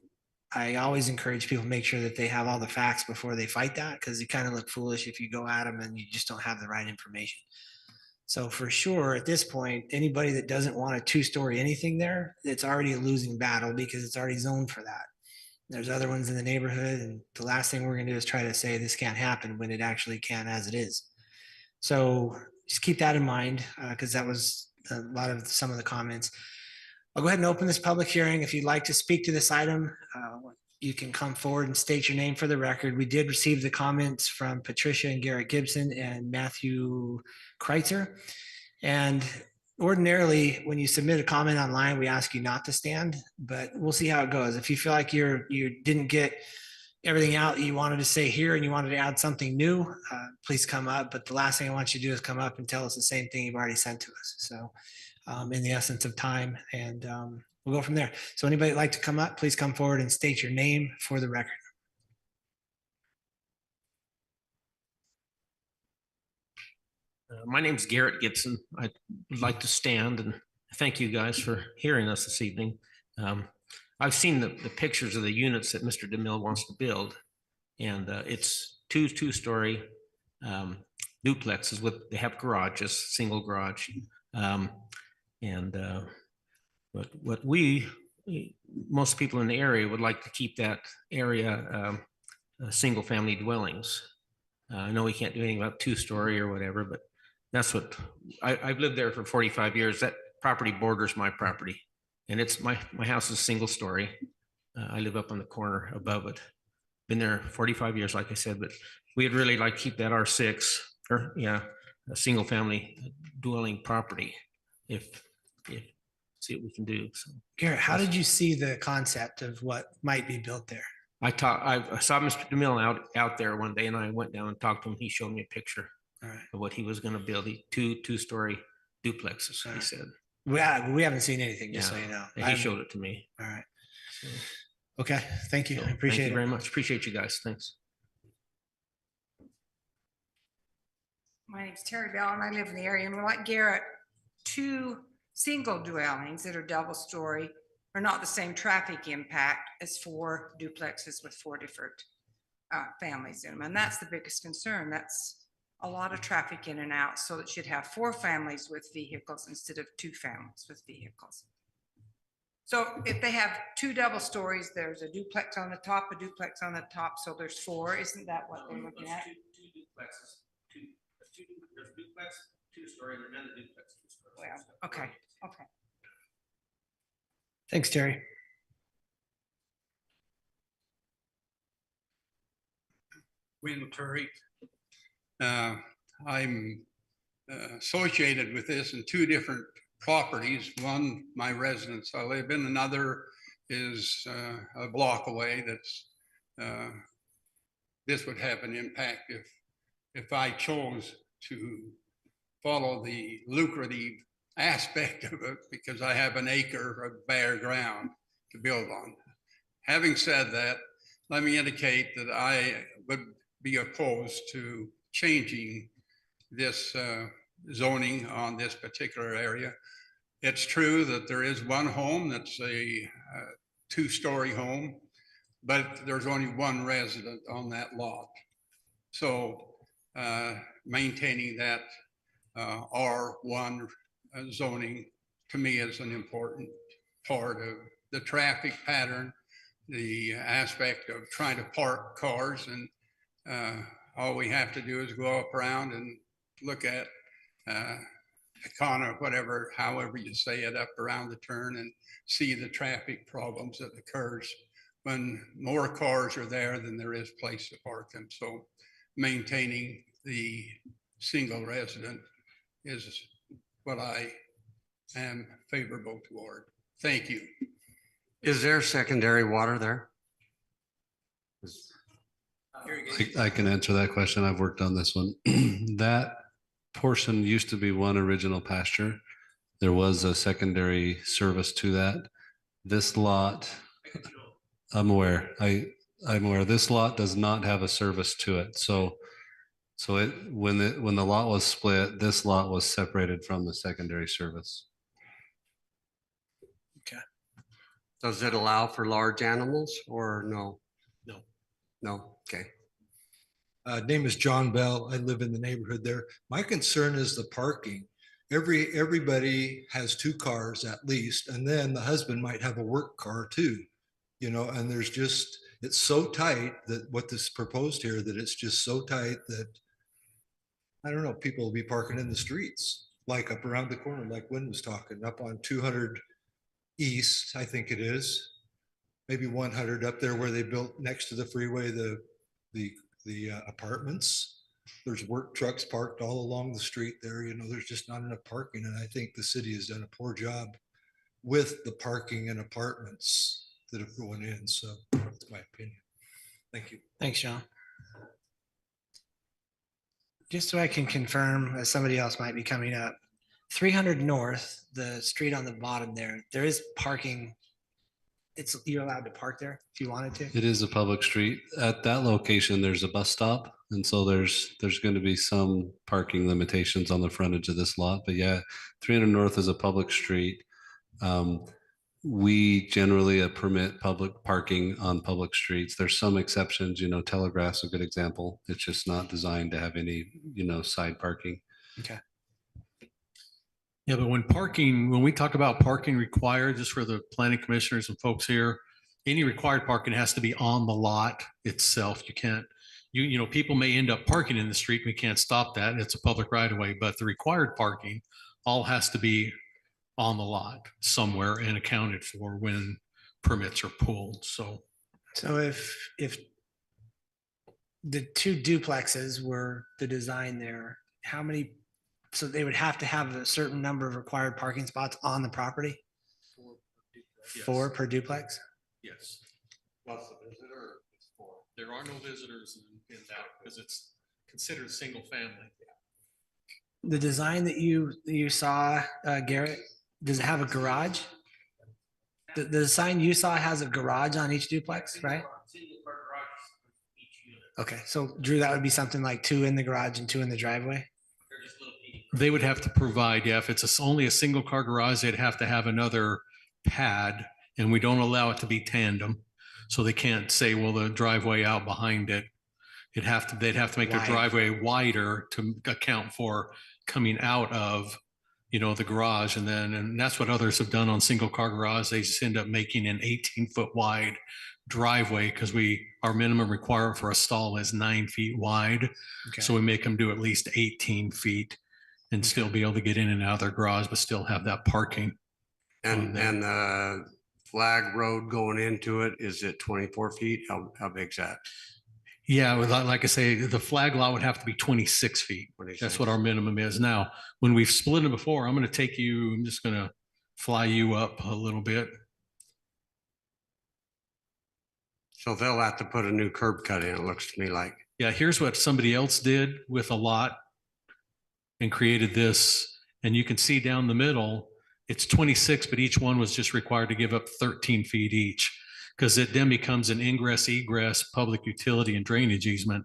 I always encourage people to make sure that they have all the facts before they fight that, because you kind of look foolish if you go at them and you just don't have the right information. So for sure, at this point, anybody that doesn't want a 2-story anything there, it's already a losing battle because it's already zoned for that. There's other ones in the neighborhood, and the last thing we're going to do is try to say this can't happen when it actually can as it is. So just keep that in mind, because that was a lot of some of the comments. I'll go ahead and open this public hearing. If you'd like to speak to this item, you can come forward and state your name for the record. We did receive the comments from Patricia and Garrett Gibson and Matthew Kreitzer. And ordinarily, when you submit a comment online, we ask you not to stand, but we'll see how it goes. If you feel like you didn't get everything out that you wanted to say here and you wanted to add something new, please come up. But the last thing I want you to do is come up and tell us the same thing you've already sent to us. So in the essence of time, and we'll go from there. So anybody like to come up, please come forward and state your name for the record.
My name's Garrett Gibson. I'd like to stand and thank you guys for hearing us this evening. I've seen the pictures of the units that Mr. DeMille wants to build, and it's two-story duplexes with, they have garages, single garage. What most people in the area would like to keep that area single family dwellings. I know we can't do anything about 2-story or whatever, but that's what I've lived there for 45 years. That property borders my property, and it's my house is single story. I live up on the corner above it. Been there 45 years, like I said, but we'd really like to keep that R6 or a single family dwelling property. If see what we can do. So,
Garrett, how did you see the concept of what might be built there?
I saw Mr. DeMille out there one day, and I went down and talked to him. He showed me a picture of what he was going to build. Two-story duplexes. He said.
We haven't seen anything, just so you know.
He showed it to me.
All right.
So,
okay. Thank you. I appreciate it.
Thank you very much. Appreciate you guys. Thanks.
My name's Terry Bell, and I live in the area. And like Garrett, 2 single dwellings that are double-story are not the same traffic impact as 4 duplexes with 4 different families in them. And that's the biggest concern. That's a lot of traffic in and out. So it should have 4 families with vehicles instead of 2 families with vehicles. So if they have 2 double stories, there's a duplex on the top, a duplex on the top. So there's 4. Isn't that what they're looking at?
2 duplexes. There's duplex, 2-story, and then a duplex.
Well, okay. Okay.
Thanks, Terry.
Wendell Turry. I'm associated with this in 2 different properties. One, my residence I live in. Another is a block away. That's this would have an impact if I chose to follow the lucrative aspect of it, because I have an acre of bare ground to build on. Having said that, let me indicate that I would be opposed to changing this zoning on this particular area. It's true that there is one home that's a two-story home, but there's only one resident on that lot. So maintaining that R1 zoning to me is an important part of the traffic pattern, the aspect of trying to park cars, and all we have to do is go up around and look at Icona, whatever, however you say it, up around the turn and see the traffic problems that occurs when more cars are there than there is place to park them. So maintaining the single resident is what I am favorable toward. Thank you.
Is there secondary water there?
I can answer that question. I've worked on this one. That portion used to be one original pasture. There was a secondary service to that. This lot, I'm aware this lot does not have a service to it. So when the lot was split, this lot was separated from the secondary service.
Does it allow for large animals or no?
No.
No, okay.
Name is John Bell. I live in the neighborhood there. My concern is the parking. Everybody has two cars at least, and then the husband might have a work car too, and there's just, it's so tight that what this proposed here, that it's just so tight that I don't know, people will be parking in the streets, like up around the corner, like Wynn was talking, up on 200 East, I think it is, maybe 100 up there where they built next to the freeway, the apartments. There's work trucks parked all along the street there. There's just not enough parking. And I think the city has done a poor job with the parking and apartments that have going in. So that's my opinion. Thank you.
Thanks, John. Just so I can confirm, as somebody else might be coming up, 300 North, the street on the bottom there is parking. You're allowed to park there if you wanted to.
It is a public street. At that location, there's a bus stop. And so there's going to be some parking limitations on the frontage of this lot. But yeah, 300 North is a public street. We generally permit public parking on public streets. There's some exceptions, Telegraph's a good example. It's just not designed to have any, side parking.
Okay.
Yeah, but when we talk about parking required, just for the planning commissioners and folks here, any required parking has to be on the lot itself. You can't, people may end up parking in the street. We can't stop that. It's a public right of way, but the required parking all has to be on the lot somewhere and accounted for when permits are pulled. So
if the two duplexes were the design there, how many? So they would have to have a certain number of required parking spots on the property? 4 per duplex?
Yes. Plus the visitor, it's 4. There are no visitors in that because it's considered single family.
The design that you saw, Garrett, does it have a garage? The design you saw has a garage on each duplex, right? Okay, so Drew, that would be something like 2 in the garage and 2 in the driveway?
They would have to provide, if it's only a single car garage, they'd have to have another pad, and we don't allow it to be tandem. So they can't say, well, the driveway out behind it, they'd have to make their driveway wider to account for coming out of, the garage. And that's what others have done on single car garage. They just end up making an 18-foot wide driveway because our minimum requirement for a stall is 9 feet wide.
Okay.
So we make them do at least 18 feet. And still be able to get in and out of their garage, but still have that parking.
And the flag road going into it, is it 24 feet? How big's that?
Yeah, like I say, the flag lot would have to be 26 feet.
26.
That's what our minimum is. Now, when we've split it before, I'm just going to fly you up a little bit.
So they'll have to put a new curb cut in, it looks to me like.
Yeah, here's what somebody else did with a lot and created this. And you can see down the middle, it's 26, but each one was just required to give up 13 feet each. Because it then becomes an ingress, egress, public utility and drainage easement,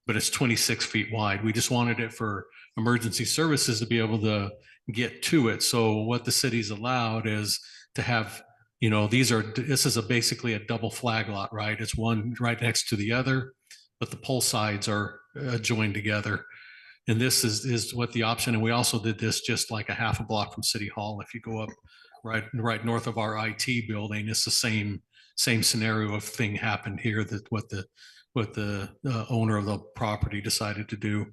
but it's 26 feet wide. We just wanted it for emergency services to be able to get to it. So what the city's allowed is to have, this is basically a double flag lot, right? It's one right next to the other, but the pole sides are joined together. And this is what the option, and we also did this just like a half a block from City Hall. If you go up right north of our IT building, it's the same scenario of thing happened here, that what the owner of the property decided to do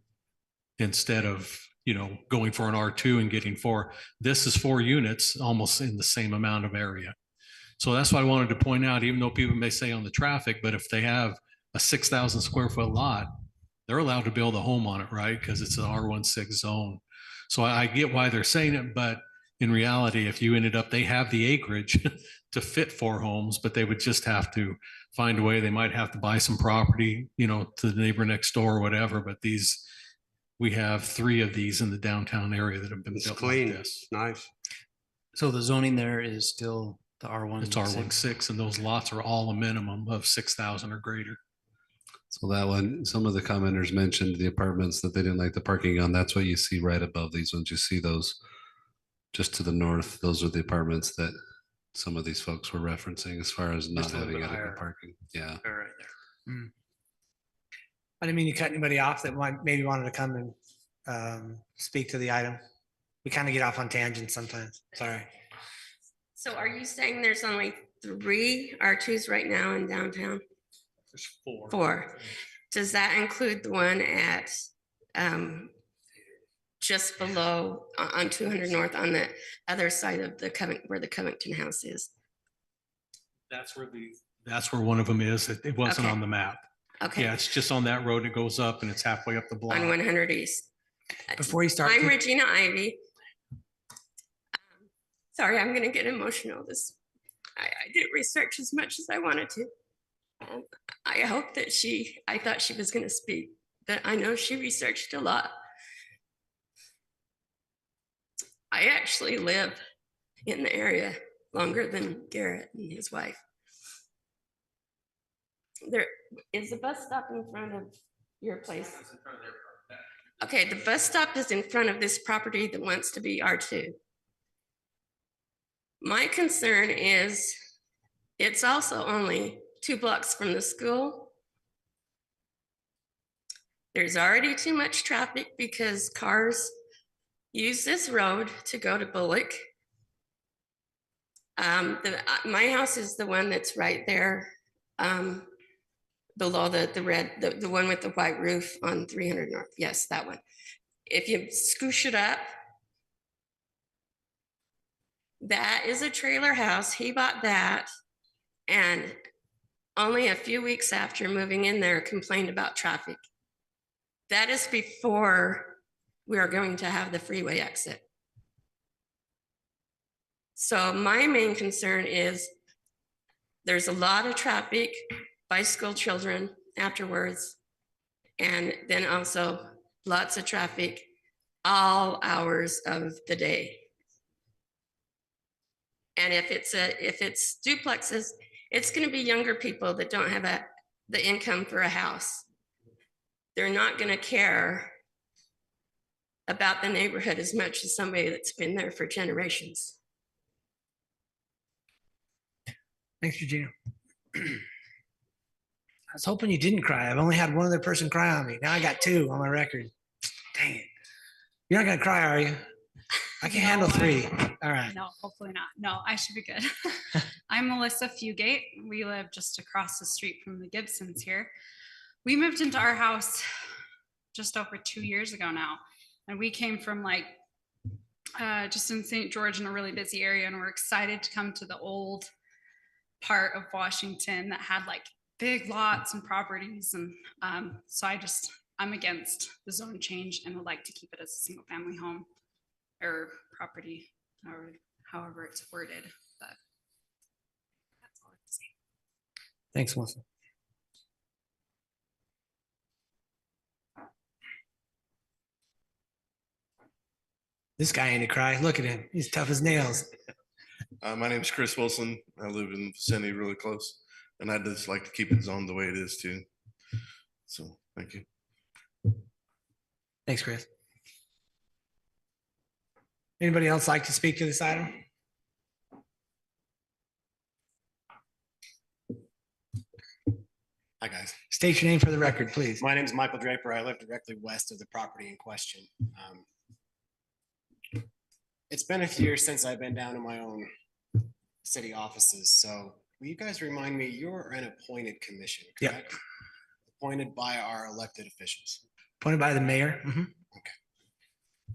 instead of, going for an R2 and getting 4. This is 4 units almost in the same amount of area. So that's why I wanted to point out, even though people may say on the traffic, but if they have a 6,000 square foot lot, they're allowed to build a home on it, right? Because it's an R16 zone. So I get why they're saying it, but in reality, if you ended up, they have the acreage to fit 4 homes, but they would just have to find a way. They might have to buy some property, to the neighbor next door or whatever. But we have 3 of these in the downtown area that have been
It's
built
clean.
like this.
Nice.
So the zoning there is still the R1.
It's R16, and those lots are all a minimum of 6,000 or greater.
So that one, some of the commenters mentioned the apartments that they didn't like the parking on. That's what you see right above these ones. You see those just to the north. Those are the apartments that some of these folks were referencing as far as not
Just a little
having
bit
adequate
higher.
parking. Yeah.
They're right there.
I didn't mean to cut anybody off that maybe wanted to come and speak to the item. We kind of get off on tangents sometimes. Sorry.
So are you saying there's only 3 R2s right now in downtown?
There's 4.
4. Does that include the one at just below on 200 North on the other side of where the Covington House is?
That's where one of them is. It wasn't
Okay.
on the map.
Okay.
Yeah, it's just on that road. It goes up and it's halfway up the block.
On 100 East.
Before you start,
I'm Regina Ivy. Sorry, I'm going to get emotional. I didn't research as much as I wanted to. I hope that I thought she was going to speak, but I know she researched a lot. I actually live in the area longer than Garrett and his wife. There is a bus stop in front of your place. Okay, the bus stop is in front of this property that wants to be R2. My concern is it's also only 2 blocks from the school. There's already too much traffic because cars use this road to go to Bullock. My house is the one that's right there below the red, the one with the white roof on 300 North. Yes, that one. If you scoosh it up, that is a trailer house. He bought that, and only a few weeks after moving in there, complained about traffic. That is before we are going to have the freeway exit. So my main concern is there's a lot of traffic by school children afterwards, and then also lots of traffic all hours of the day. And if it's duplexes, it's going to be younger people that don't have the income for a house. They're not going to care about the neighborhood as much as somebody that's been there for generations.
Thanks, Regina. I was hoping you didn't cry. I've only had one other person cry on me. Now I got 2 on my record. Dang it. You're not going to cry, are you? I can handle 3. All right.
No, hopefully not. No, I should be good. I'm Melissa Fugate. We live just across the street from the Gibsons here. We moved into our house just over 2 years ago now. And we came from just in St. George in a really busy area. And we're excited to come to the old part of Washington that had big lots and properties. And so I'm against the zone change and would like to keep it as a single family home or property, or however it's worded, but that's all I have to say.
Thanks, Melissa. This guy ain't a cry. Look at him. He's tough as nails.
My name is Chris Wilson. I live in the vicinity really close. And I'd just like to keep it zoned the way it is too. So, thank you.
Thanks, Chris. Anybody else like to speak to this item?
Hi, guys.
State your name for the record, please.
My name is Michael Draper. I live directly west of the property in question. It's been a few years since I've been down in my own city offices. So will you guys remind me, you're an appointed commission,
Yep.
correct? Appointed by our elected officials.
Appointed by the mayor. Mhm.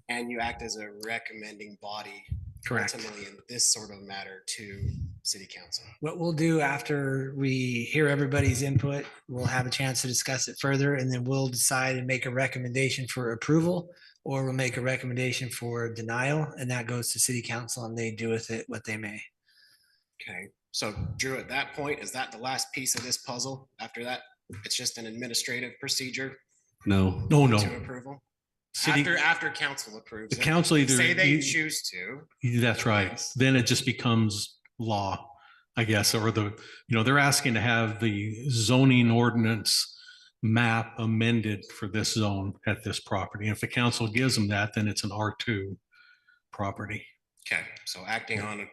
And you act as a recommending body.
Correct.
Ultimately in this sort of matter to city council.
What we'll do after we hear everybody's input, we'll have a chance to discuss it further, and then we'll decide and make a recommendation for approval, or we'll make a recommendation for denial, and that goes to city council and they do with it what they may.
Okay, so Drew, at that point, is that the last piece of this puzzle? After that, it's just an administrative procedure
No.
No, no.
to approval?
City,
After council approves
the
it,
council either.
say they
you-
choose to.
That's right. Then it just becomes law, I guess, or they're asking to have the zoning ordinance map amended for this zone at this property. And if the council gives them that, then it's an R2 property.
Okay, so acting on a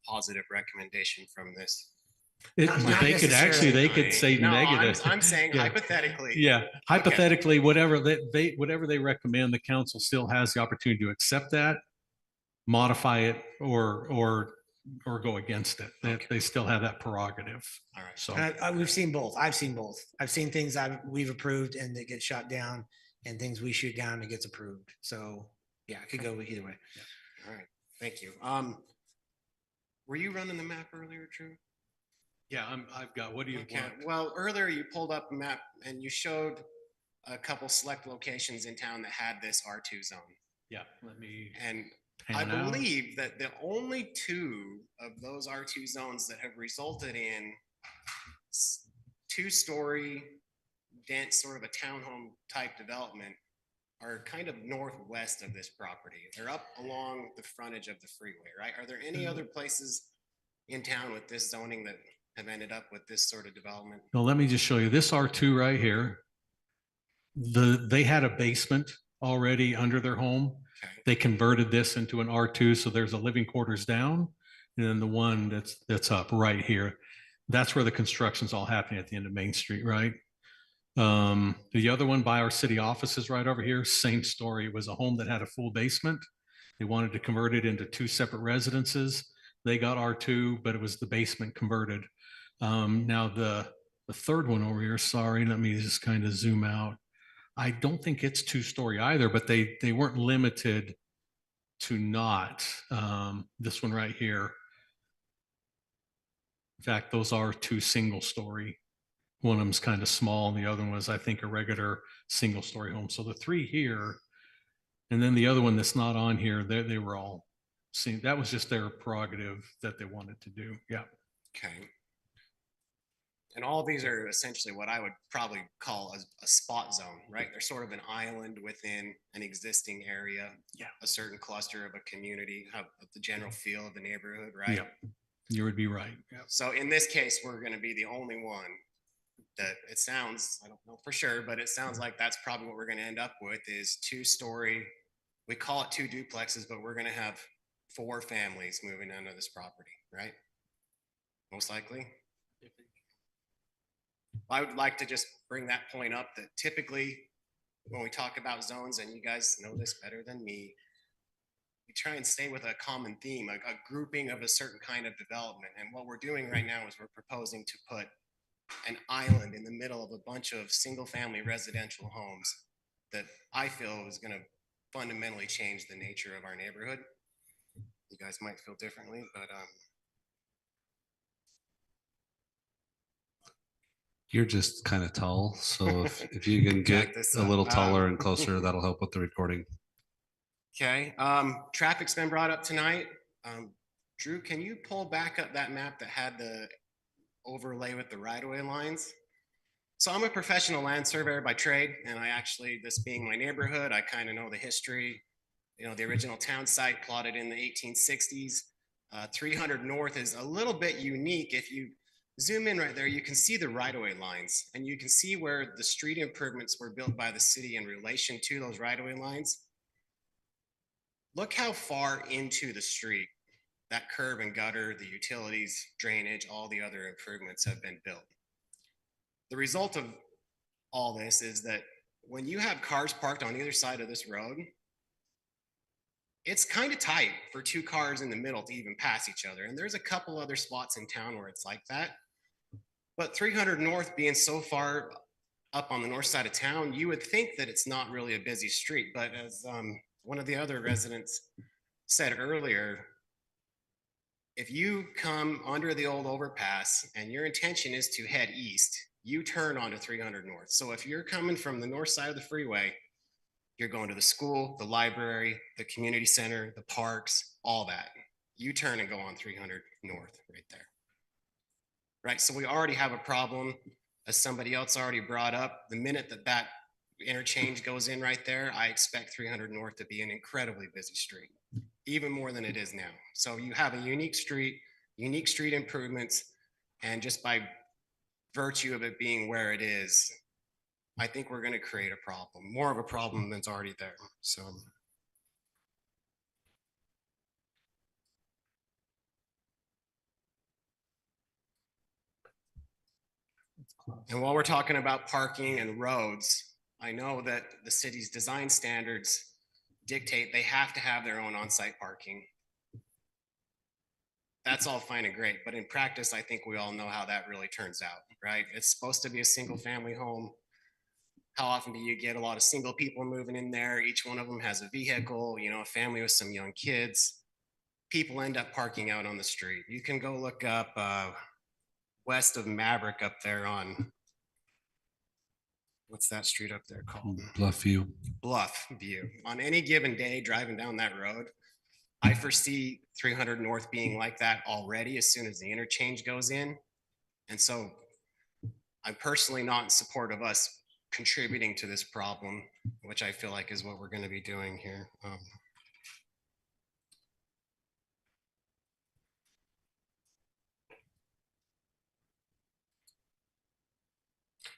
positive recommendation from this.
Not
They could actually, they could say
No,
negative.
I'm saying
Yeah.
hypothetically.
Yeah, hypothetically, whatever they recommend, the council still has the opportunity to accept that, modify it, or go against it. They still have that prerogative.
All right.
So,
We've seen both. I've seen both. I've seen things we've approved and it gets shot down, and things we shoot down and it gets approved. So yeah, it could go either way.
All right, thank you. Were you running the map earlier, Drew?
yeah, I've got, what do you
Okay,
want?
well, earlier you pulled up a map and you showed a couple select locations in town that had this R2 zone.
Yeah, let me.
And I
pan out.
believe that the only two of those R2 zones that have resulted in two-story dense sort of a townhome type development are kind of northwest of this property. They're up along the frontage of the freeway, right? Are there any other places in town with this zoning that have ended up with this sort of development?
No, let me just show you this R2 right here. They had a basement already under their home.
Okay.
They converted this into an R2, so there's a living quarters down, and then the one that's up right here. That's where the construction's all happening at the end of Main Street, right? The other one by our city offices right over here, same story. It was a home that had a full basement. They wanted to convert it into two separate residences. They got R2, but it was the basement converted. Now the third one over here, sorry, let me just kind of zoom out. I don't think it's two-story either, but they weren't limited to not. This one right here. In fact, those are two single-story. One of them's kind of small, and the other one was, I think, a regular single-story home. So the three here, and then the other one that's not on here, they were all seen. That was just their prerogative that they wanted to do. Yeah.
Okay. And all of these are essentially what I would probably call a spot zone, right? They're sort of an island within an existing area.
Yeah.
A certain cluster of a community, of the general feel of the neighborhood, right?
Yeah. You would be right. Yeah.
So in this case, we're going to be the only one that it sounds, I don't know for sure, but it sounds like that's probably what we're going to end up with is two-story. We call it two duplexes, but we're going to have 4 families moving into this property, right? Most likely. I would like to just bring that point up that typically when we talk about zones, and you guys know this better than me, we try and stay with a common theme, a grouping of a certain kind of development. And what we're doing right now is we're proposing to put an island in the middle of a bunch of single family residential homes that I feel is going to fundamentally change the nature of our neighborhood. You guys might feel differently, but
You're just kind of tall, so if you can get
Jack this
a
up.
little taller and closer, that'll help with the recording.
okay. Traffic's been brought up tonight. Drew, can you pull back up that map that had the overlay with the right-of-way lines? So I'm a professional land surveyor by trade, and I actually, this being my neighborhood, I kind of know the history. You know, the original town site plotted in the 1860s. 300 North is a little bit unique if you zoom in right there, you can see the right-of-way lines, and you can see where the street improvements were built by the city in relation to those right-of-way lines. Look how far into the street that curb and gutter, the utilities, drainage, all the other improvements have been built. The result of all this is that when you have cars parked on either side of this road, it's kind of tight for two cars in the middle to even pass each other. And there's a couple other spots in town where it's like that. But 300 North being so far up on the north side of town, you would think that it's not really a busy street. But as one of the other residents said earlier, if you come under the old overpass and your intention is to head east, you turn onto 300 North. So if you're coming from the north side of the freeway, you're going to the school, the library, the community center, the parks, all that. You turn and go on 300 North right there. Right, so we already have a problem, as somebody else already brought up. The minute that that interchange goes in right there, I expect 300 North to be an incredibly busy street, even more than it is now. So you have a unique street improvements, and just by virtue of it being where it is, I think we're going to create a problem, more of a problem than's already there. So. And while we're talking about parking and roads, I know that the city's design standards dictate they have to have their own on-site parking. That's all fine and great, but in practice, I think we all know how that really turns out, right? It's supposed to be a single family home. How often do you get a lot of single people moving in there? Each one of them has a vehicle, you know, a family with some young kids. People end up parking out on the street. You can go look up west of Maverick up there on, what's that street up there called?
Bluffview.
Bluffview. On any given day driving down that road, I foresee 300 North being like that already as soon as the interchange goes in. And so I'm personally not in support of us contributing to this problem, which I feel like is what we're going to be doing here.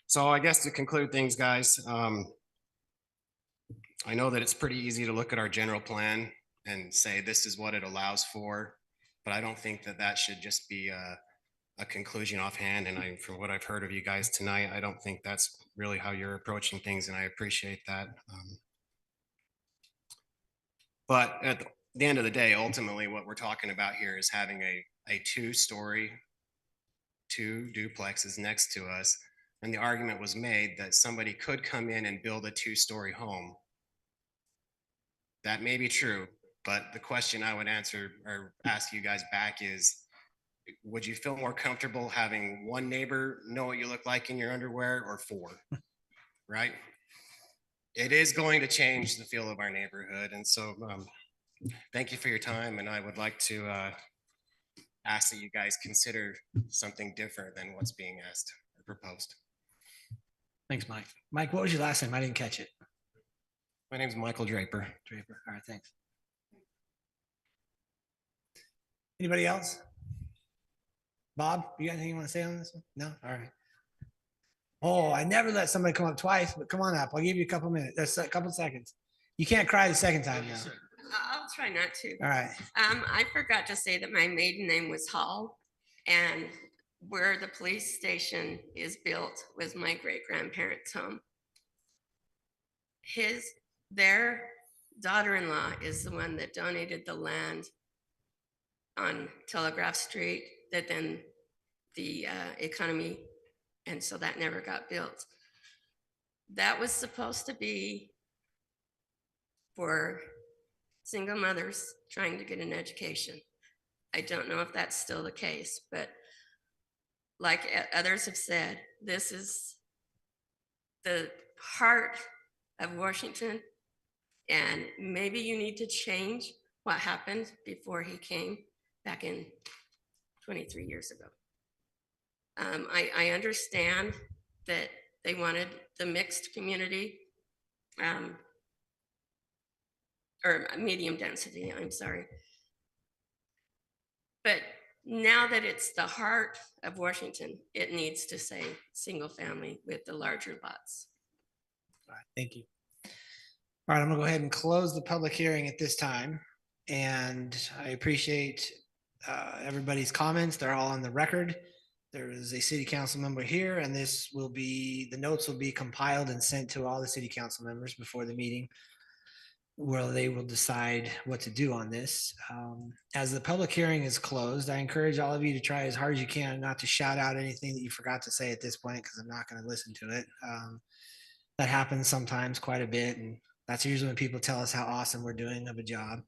So I guess to conclude things, guys, I know that it's pretty easy to look at our general plan and say this is what it allows for, but I don't think that that should just be a conclusion offhand. And from what I've heard of you guys tonight, I don't think that's really how you're approaching things, and I appreciate that. But at the end of the day, ultimately what we're talking about here is having a two-story, two duplexes next to us. And the argument was made that somebody could come in and build a two-story home. That may be true, but the question I would answer or ask you guys back is, would you feel more comfortable having one neighbor know what you look like in your underwear or four, right? It is going to change the feel of our neighborhood. And so thank you for your time. And I would like to ask that you guys consider something different than what's being asked or proposed.
Thanks, Mike. Mike, what was your last name? I didn't catch it.
My name's Michael Draper.
Draper. All right, thanks. Anybody else? Bob, you got anything you want to say on this one? No? All right. Oh, I never let somebody come up twice, but come on up. I'll give you a couple minutes. That's a couple seconds. You can't cry the second time now.
I'll try not to.
All right.
I forgot to say that my maiden name was Hall, and where the police station is built was my great-grandparents' home. Their daughter-in-law is the one that donated the land on Telegraph Street that then the economy, and so that never got built. That was supposed to be for single mothers trying to get an education. I don't know if that's still the case, but like others have said, this is the heart of Washington, and maybe you need to change what happened before he came back in 23 years ago. I understand that they wanted the mixed community, or medium density, I'm sorry. But now that it's the heart of Washington, it needs to say single family with the larger lots.
All right, thank you. All right, I'm gonna go ahead and close the public hearing at this time. And I appreciate everybody's comments. They're all on the record. There is a city council member here, and this will be, the notes will be compiled and sent to all the city council members before the meeting, where they will decide what to do on this. As the public hearing is closed, I encourage all of you to try as hard as you can not to shout out anything that you forgot to say at this point, because I'm not going to listen to it. That happens sometimes quite a bit, and that's usually when people tell us how awesome we're doing of a job.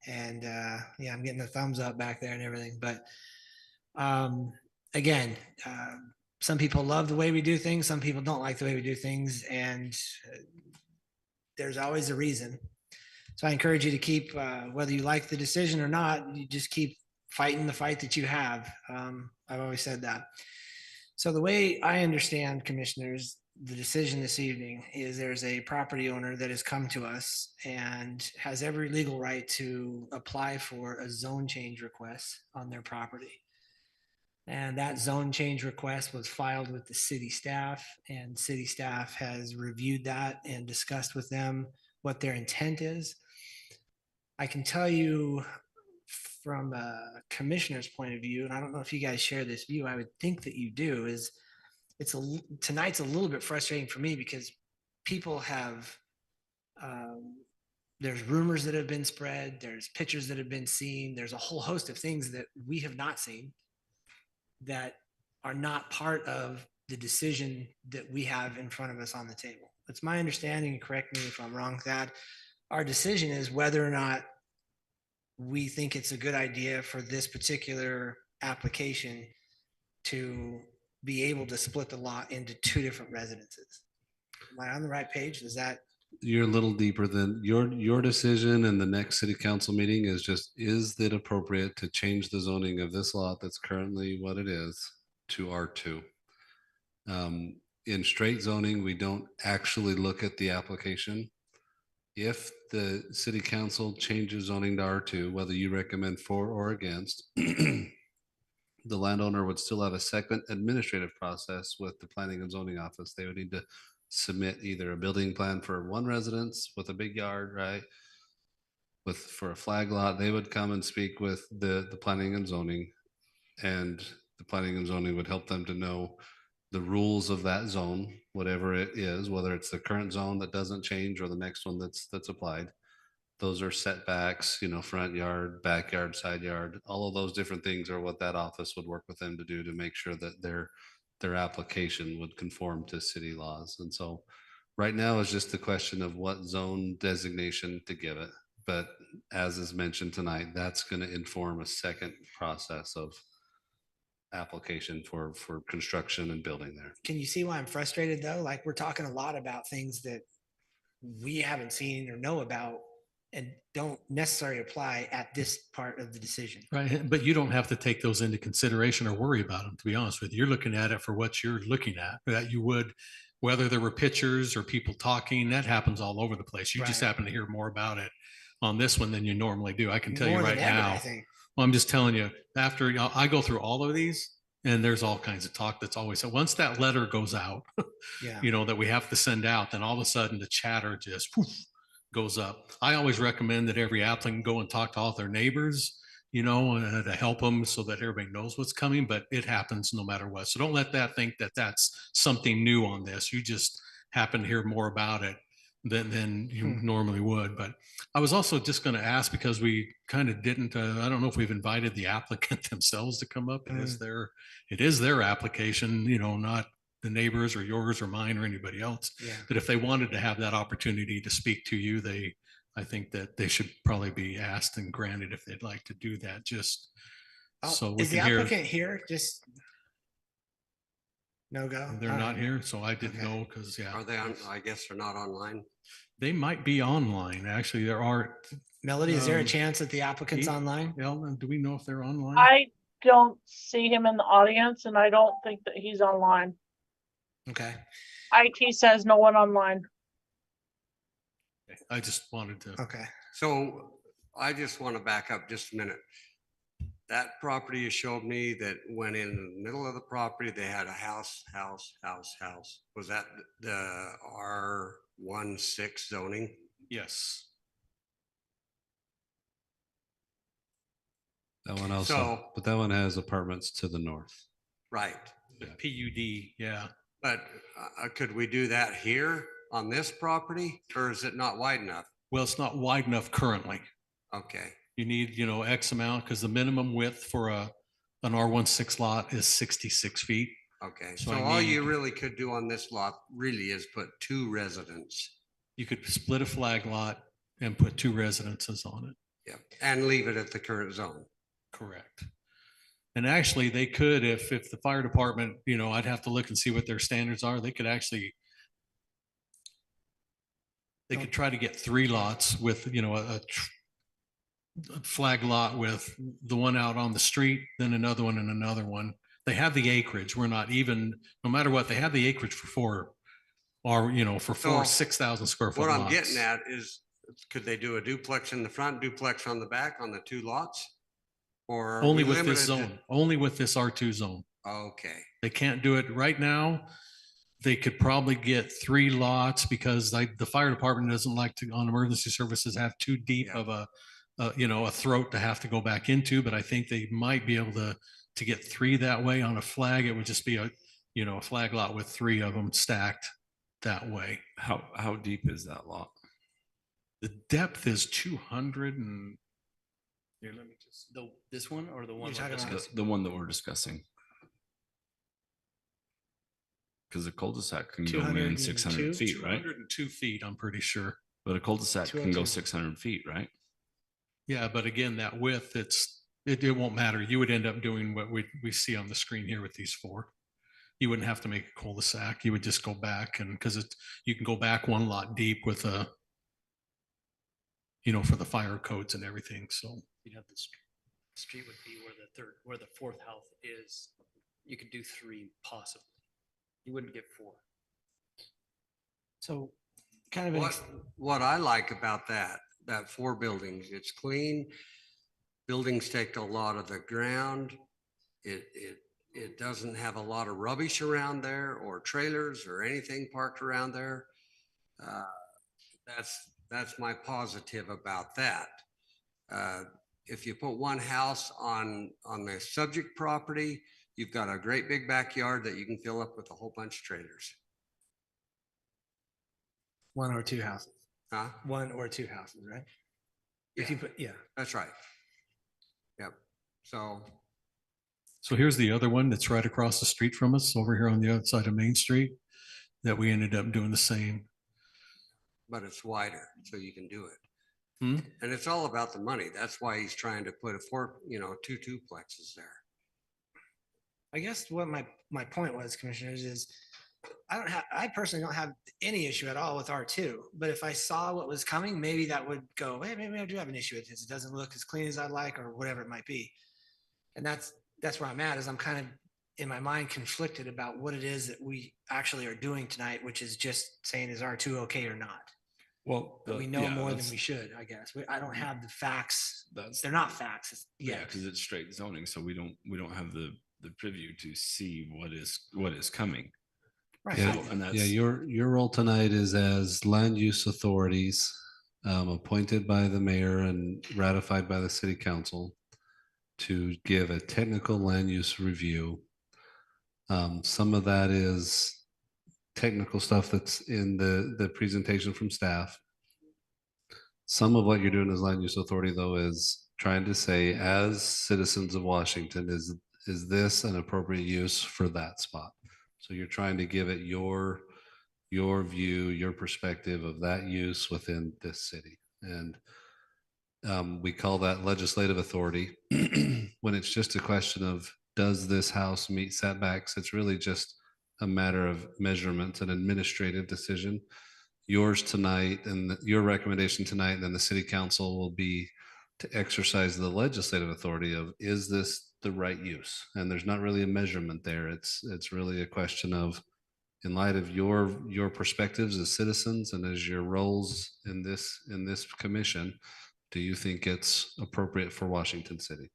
And yeah, I'm getting the thumbs up back there and everything. But again, some people love the way we do things. Some people don't like the way we do things. And there's always a reason. So I encourage you to keep, whether you like the decision or not, you just keep fighting the fight that you have. I've always said that. So the way I understand, commissioners, the decision this evening is there's a property owner that has come to us and has every legal right to apply for a zone change request on their property. And that zone change request was filed with the city staff, and city staff has reviewed that and discussed with them what their intent is. I can tell you from a commissioner's point of view, and I don't know if you guys share this view, I would think that you do, is tonight's a little bit frustrating for me because people have, there's rumors that have been spread, there's pictures that have been seen, there's a whole host of things that we have not seen that are not part of the decision that we have in front of us on the table. It's my understanding, and correct me if I'm wrong, that our decision is whether or not we think it's a good idea for this particular application to be able to split the lot into two different residences. Am I on the right page? Is that?
You're a little deeper than your decision, and the next city council meeting is just, is it appropriate to change the zoning of this lot that's currently what it is to R2? In straight zoning, we don't actually look at the application. If the city council changes zoning to R2, whether you recommend for or against, the landowner would still have a second administrative process with the planning and zoning office. They would need to submit either a building plan for one residence with a big yard, right? For a flag lot, they would come and speak with the planning and zoning, and the planning and zoning would help them to know the rules of that zone, whatever it is, whether it's the current zone that doesn't change or the next one that's applied. Those are setbacks, front yard, backyard, side yard, all of those different things are what that office would work with them to do to make sure that their application would conform to city laws. And so right now is just the question of what zone designation to give it. But as is mentioned tonight, that's going to inform a second process of application for construction and building there.
Can you see why I'm frustrated though? Like, we're talking a lot about things that we haven't seen or know about and don't necessarily apply at this part of the decision.
Right. But you don't have to take those into consideration or worry about them, to be honest with you. You're looking at it for what you're looking at, that you would, whether there were pictures or people talking, that happens all over the place. You just
Right.
happen to hear more about it on this one than you normally do. I can tell you
More
right
than ever, I
now.
think.
Well, I'm just telling you, after I go through all of these, and there's all kinds of talk that's always, so once that letter goes out,
Yeah.
that we have to send out, then all of a sudden the chatter just poof, goes up. I always recommend that every applicant go and talk to all their neighbors, to help them so that everybody knows what's coming, but it happens no matter what. So don't let that think that that's something new on this. You just happen to hear more about it than you normally would. But I was also just going to ask, because we kind of didn't, I don't know if we've invited the applicant themselves to come up. It is their application, not the neighbors or yours or mine or anybody else.
Yeah.
But if they wanted to have that opportunity to speak to you, I think that they should probably be asked and granted if they'd like to do that, just so we
Is the
can hear.
applicant here? Just no go?
They're
All
not
right.
here, so I didn't know, because
Are they on? I guess they're not online.
they might be online. Actually, there are.
Melody, is there a chance that the applicant's
he-
online?
Ellen, do we know if they're online?
I don't see him in the audience and I don't think that he's online.
Okay.
IT says no one online.
I just wanted to.
Okay.
So I just want to back up just a minute. that property you showed me that went in the middle of the property, they had a house. Was that the R16 zoning?
Yes.
That one also,
So-
but that one has apartments to the north.
Right.
The PUD, yeah.
But could we do that here on this property, or is it not wide enough?
Well, it's not wide enough currently.
Okay,
You need, X amount, because the minimum width for an R16 lot is 66 feet.
okay.
So
So
I
all you
need-
really could do on this lot really is put 2 residents.
You could split a flag lot and put 2 residences on it.
Yeah, and leave it at the current zone.
Correct. And actually, they could, if the fire department, I'd have to look and see what their standards are. They could actually, they could try to get 3 lots with, a flag lot with the one out on the street, then another one and another one. They have the acreage. We're not even, no matter what, they have the acreage for 4
So,
6,000 square foot
What I'm
lots.
getting at is, could they do a duplex in the front, duplex on the back on the 2 lots? Or are
Only
we
with this
limited to-
zone, only with this R2 zone.
Okay,
They can't do it right now. They could probably get 3 lots because the fire department doesn't like to, on emergency services, have too deep
Yeah.
of a throat to have to go back into, but I think they might be able to get 3 that way on a flag. It would just be a flag lot with 3 of them stacked that way.
How deep is that lot?
The depth is 200 and, here, let me just,
This one or the one?
You're talking
we're
about-
discussing?
The one that we're discussing. Because a cul-de-sac can go in 600 feet, right?
202 feet, I'm pretty sure.
But a cul-de-sac can go
202.
600 feet, right?
Yeah, but again, that width, it won't matter. You would end up doing what we see on the screen here with these 4. You wouldn't have to make a cul-de-sac. You would just go back because you can go back 1 lot deep with for the fire codes and everything. So
You'd have the street would be where the 4th house is. You could do 3 possibly. You wouldn't get 4.
So kind of, an
what I like about that 4 buildings, it's clean. Buildings take a lot of the ground. It doesn't have a lot of rubbish around there or trailers or anything parked around there. That's my positive about that. If you put 1 house on the subject property, you've got a great big backyard that you can fill up with a whole bunch of trailers.
1 or 2 houses,
Huh?
1 or 2 houses, right? If you put, yeah.
That's right. Yep.
So here's the other one that's right across the street from us over here on the other side of Main Street that we ended up doing the same.
But it's wider, so you can do it.
Hmm?
And it's all about the money. That's why he's trying to put 2 duplexes there.
I guess what my point was, commissioners, is I personally don't have any issue at all with R2, but if I saw what was coming, maybe that would go, hey, maybe I do have an issue with this. It doesn't look as clean as I'd like, or whatever it might be. And that's where I'm at, is I'm kind of in my mind conflicted about what it is that we actually are doing tonight, which is just saying, is R2 okay or not?
Well,
But we know more than we should, I guess. I don't have the facts. They're not facts.
Yeah, because it's straight zoning, so we don't have the preview to see what is coming.
Right.
Yeah,
So, and that's,
yeah, your role tonight is as land use authorities appointed by the mayor and ratified by the city council to give a technical land use review. Some of that is technical stuff that's in the presentation from staff. Some of what you're doing as land use authority, though, is trying to say, as citizens of Washington, is this an appropriate use for that spot? So you're trying to give it your view, your perspective of that use within this city. And we call that legislative authority. When it's just a question of, does this house meet setbacks? It's really just a matter of measurement, an administrative decision. Yours tonight and your recommendation tonight, and then the city council will be to exercise the legislative authority of, is this the right use? And there's not really a measurement there. It's really a question of, in light of your perspectives as citizens and as your roles in this commission, do you think it's appropriate for Washington City?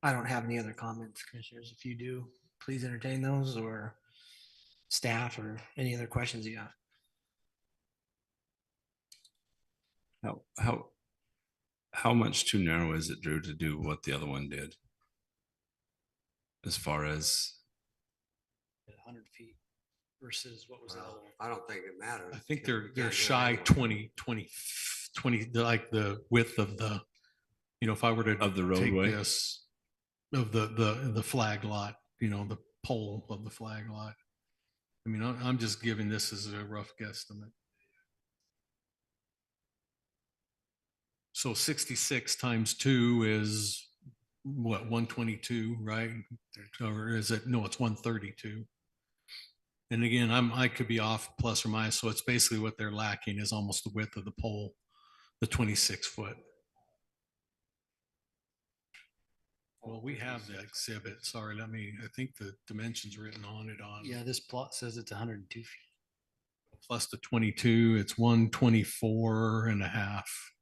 I don't have any other comments, commissioners. If you do, please entertain those, or staff, or any other questions you have.
How much too narrow is it, Drew, to do what the other one did? As far as,
100 feet versus what was the other one?
I don't think it matters.
I think
because we
they're
can't do it
shy
anyway.
20, like the width of the, if I were to
Of the
take
roadway?
this, of the flag lot, the pole of the flag lot. I mean, I'm just giving this as a rough guesstimate. So 66 times 2 is what, 122, right? Or is it, no, it's 132. And again, I could be off plus or minus, so it's basically what they're lacking is almost the width of the pole, the 26 foot. Well, we have the exhibit. Sorry, I think the dimensions written on it on.
Yeah, this plot says it's 102 feet.
Plus the 22, it's 124 and a half.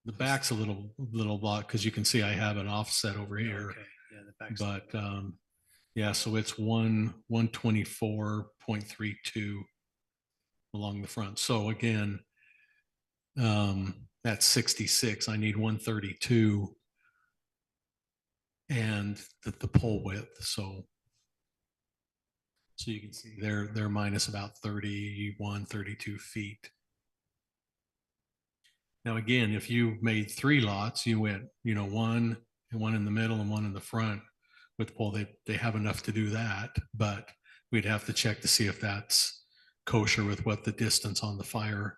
The back's a little block because you can see I have an offset over here.
Okay, yeah, the back's.
But yeah, so it's 124.32 along the front. So again, that's 66. I need 132 and the pole width. So you can see they're minus about 31, 32 feet. Now, again, if you made 3 lots, you went, one and one in the middle and one in the front with pole, they have enough to do that, but we'd have to check to see if that's kosher with what the distance on the fire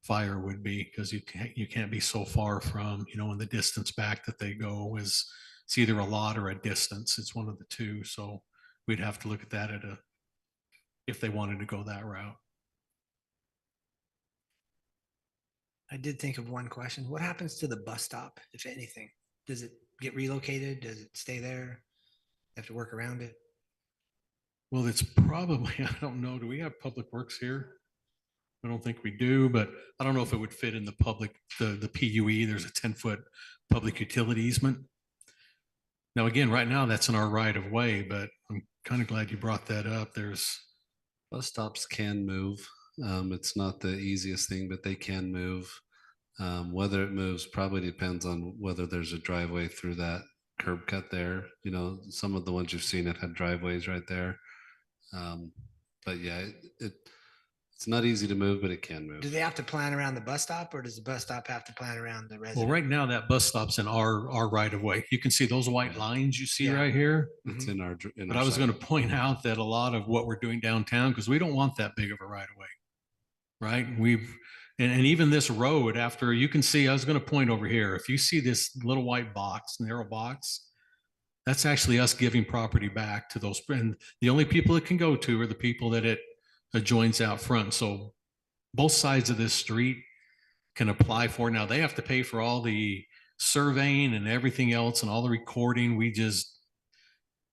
would be, because you can't be so far from, when the distance back that they go is, it's either a lot or a distance. It's one of the two. So we'd have to look at that if they wanted to go that route.
I did think of one question. What happens to the bus stop, if anything? Does it get relocated? Does it stay there? Have to work around it?
Well, it's probably, I don't know. Do we have Public Works here? I don't think we do, but I don't know if it would fit in the PUE. There's a 10-foot public utility easement. Now, again, right now that's in our right of way, but I'm kind of glad you brought that up.
Bus stops can move. It's not the easiest thing, but they can move. Whether it moves probably depends on whether there's a driveway through that curb cut there. Some of the ones you've seen have had driveways right there. But yeah, it's not easy to move, but it can move.
Do they have to plan around the bus stop, or does the bus stop have to plan around the resident?
Well, right now that bus stop's in our right of way. You can see those white lines you see right here.
It's in our.
But I was going to point out that a lot of what we're doing downtown, because we don't want that big of a right of way. Right? And even this road after, you can see, I was going to point over here. If you see this little white box, narrow box, that's actually us giving property back to those. And the only people it can go to are the people that it adjoins out front. So both sides of this street can apply for. Now they have to pay for all the surveying and everything else and all the recording. We just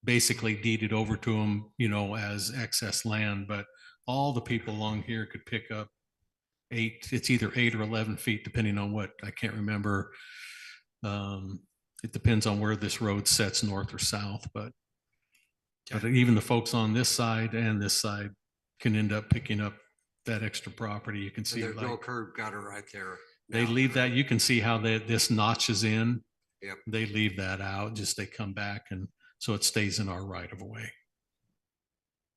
basically deeded over to them, as excess land, but all the people along here could pick up it's either 8 or 11 feet, depending on what, I can't remember. It depends on where this road sets north or south, but even the folks on this side and this side can end up picking up that extra property. You can see
There's no curb gutter right there.
They leave that. You can see how this notches in.
Yep.
They leave that out, just they come back, and so it stays in our right of way.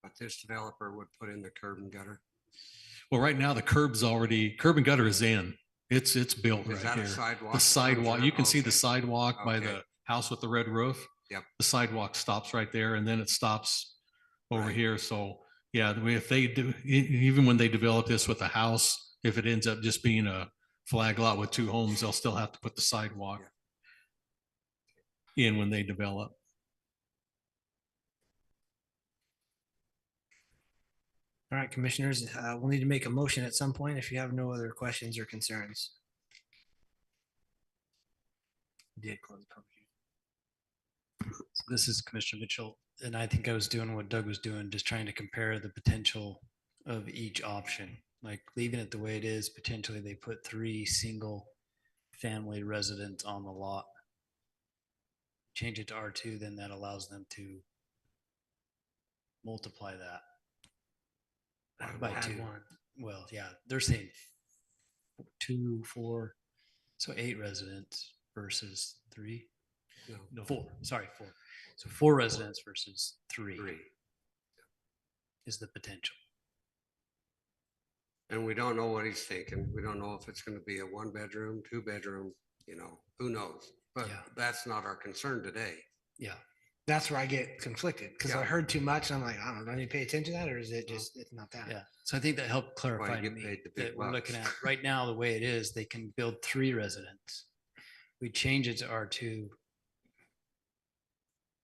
But this developer would put in the curb and gutter.
Well, right now the curb and gutter is in. It's built right
Is that
here.
a sidewalk?
The sidewalk, you can see the
Okay.
sidewalk by
Okay.
the house with the red roof.
Yep.
The sidewalk stops right there, and then it stops over
Right.
here. So yeah, if they do, even when they develop this with a house, if it ends up just being a flag lot with 2 homes, they'll still have to put the sidewalk in when they develop.
All right, commissioners, we'll need to make a motion at some point if you have no other questions or concerns.
Did close the public hearing. So this is Commissioner Mitchell, and I think I was doing what Doug was doing, just trying to compare the potential of each option. Like leaving it the way it is, potentially they put 3 single family residents on the lot. change it to R2, then that allows them to multiply that by
Add
2.
one.
Well, yeah, they're saying 2, 4, so 8 residents versus 3. No, 4. Sorry, 4. So 4 residents versus 3 is the potential.
And we don't know what he's thinking. We don't know if it's gonna be a 1-bedroom, 2-bedroom, who knows? But
Yeah.
that's not our concern today.
Yeah.
That's where I get conflicted because I
Yeah.
heard too much. And I'm like, I don't know, do I need to pay attention to that, or is it just, it's not that?
Yeah. So I think that helped clarify to
get
me
paid the big
that we're looking
bucks.
at right now, the way it is, they can build 3 residents. We change it to R2.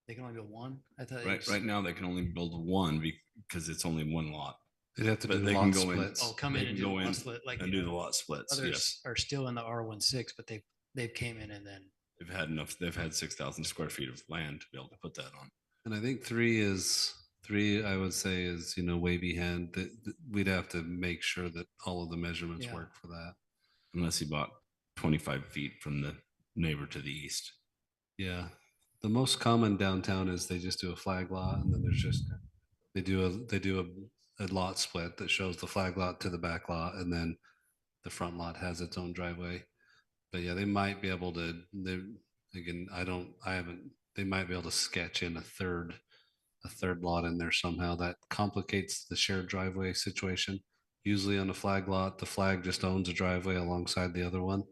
They can only build 1. I thought. it was-
Right now, they can only build one because it's only one lot.
They'd have to
But
do
they
lot
can go in.
splits.
Oh, come
they
in and
can
do
go
a
in
lot split like
and do the lot splits.
others
Yes,
are still in the R16, but they've came in and then
they've had enough. They've had 6,000 square feet of land to be able to put that on.
And I think 3, I would say is, wavy hand, that we'd have to make sure that all of the measurements
Yeah.
work for that.
Unless he bought 25 feet from the neighbor to the east.
Yeah. The most common downtown is they just do a flag lot and then there's just, they do a lot split that shows the flag lot to the back lot and then the front lot has its own driveway. But yeah, they might be able to, they might be able to sketch in a third lot in there somehow. That complicates the shared driveway situation. Usually on a flag lot, the flag just owns a driveway alongside the other one.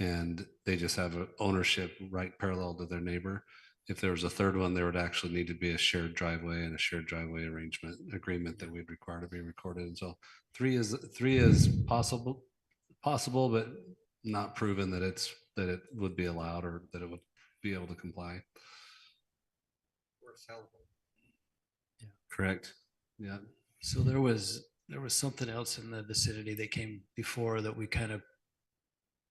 And they just have an ownership right parallel to their neighbor. If there was a third one, there would actually need to be a shared driveway and a shared driveway agreement that we'd require to be recorded. And so 3 is possible, but not proven that it would be allowed or that it would be able to comply. Correct. Yeah.
So there was something else in the vicinity that came before that we kind of,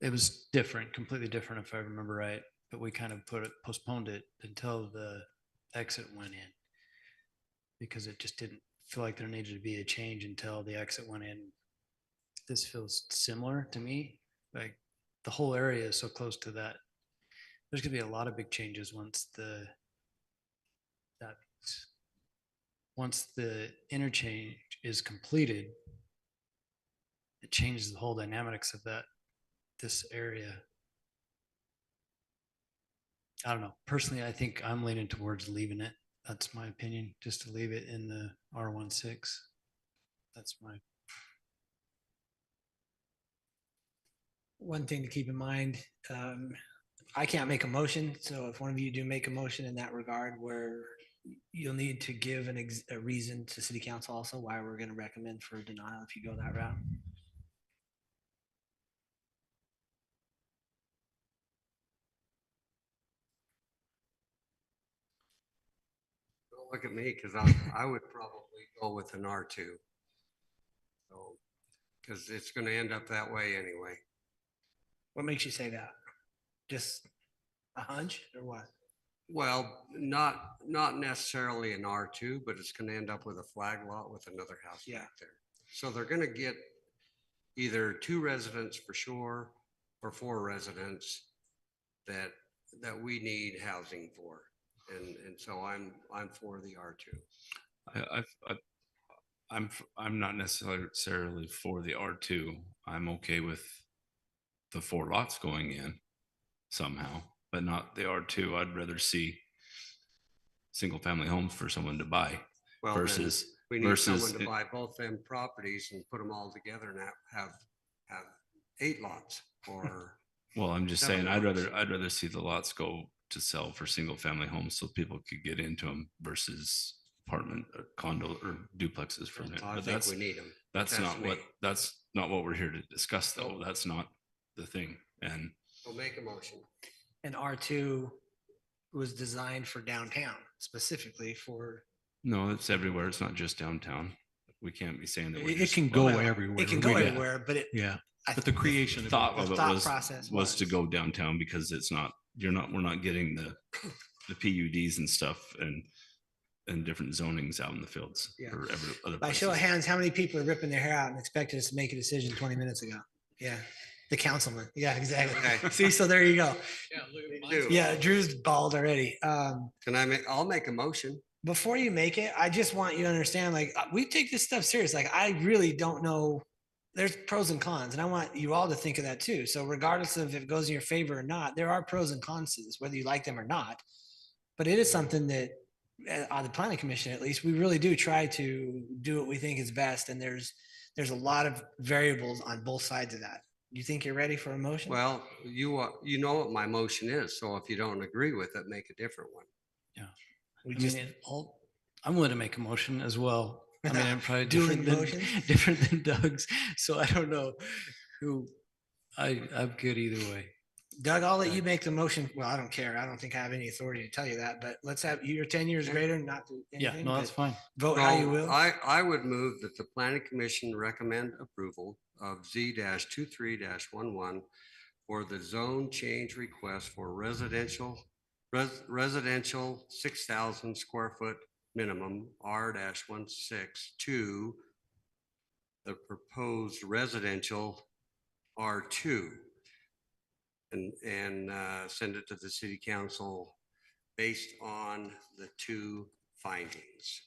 it was different, completely different if I remember right, but we kind of postponed it until the exit went in. Because it just didn't feel like there needed to be a change until the exit went in. This feels similar to me, like the whole area is so close to that. There's gonna be a lot of big changes once the interchange is completed. It changes the whole dynamics of this area. I don't know. Personally, I think I'm leaning towards leaving it. That's my opinion, just to leave it in the R16. That's my.
One thing to keep in mind, I can't make a motion, so if one of you do make a motion in that regard, where you'll need to give a reason to city council also why we're going to recommend for denial if you go that route.
Don't look at me because I would probably go with an R2. So, because it's going to end up that way anyway.
What makes you say that? Just a hunch or what?
Well, not necessarily an R2, but it's going to end up with a flag lot with another house back there. So they're going to get either 2 residents for sure or 4 residents that we need housing for. And so I'm for the R2.
I'm not necessarily for the R2. I'm okay with the 4 lots going in somehow, but not the R2. I'd rather see single family homes for someone to buy
Well,
versus
then we need someone
versus
to buy both them properties and put them all together and have 8 lots or.
Well, I'm just
7
saying, I'd
lots.
rather see the lots go to sell for single family homes so people could get into them versus apartment or condo or duplexes from it.
I
But
think we need them.
that's not
me.
that's not what we're here to discuss though. That's not the thing. And
We'll make a motion.
And R2 was designed for downtown specifically for.
no, it's everywhere. It's not just downtown. We can't be saying that. we're
It
just-
can go
well,
everywhere.
It can go
Yeah.
everywhere, but it.
Yeah,
I
but the creation of
thought of
the
it
thought process
was to go downtown because it's not, we're not getting the PUDs and stuff and different zonings out in the fields.
Yeah.
Or other
By show of
places.
hands, how many people are ripping their hair out and expected us to make a decision 20 minutes ago? Yeah. The councilman. Yeah, exactly.
Okay.
See, so there you go.
Yeah, look at
Me
mine.
too.
Yeah, Drew's bald already.
Can I'll make a motion.
Before you make it, I just want you to understand, like, we take this stuff serious. Like, I really don't know. There's pros and cons, and I want you all to think of that too. So regardless of if it goes in your favor or not, there are pros and cons to this, whether you like them or not. But it is something that on the planning commission, at least, we really do try to do what we think is best. And there's a lot of variables on both sides of that. You think you're ready for a motion?
Well, you know what my motion is, so if you don't agree with it, make a different one.
We
I
just
mean, I'm willing to make a motion as well. I mean, I'm probably
Dueling
different than,
motions?
different than Doug's, so I don't know who, I'm good either way.
Doug, I'll let you make the motion. Well, I don't care. I don't think I have any authority to tell you that, but let's have, you're 10 years greater, not to
Yeah,
anything,
no, that's
but
fine.
vote how you
So
will.
I would move that the planning commission recommend approval of Z-23-11 for the zone change request for residential 6,000 square foot minimum R-16 to the proposed residential R2 and send it to the city council based on the two findings.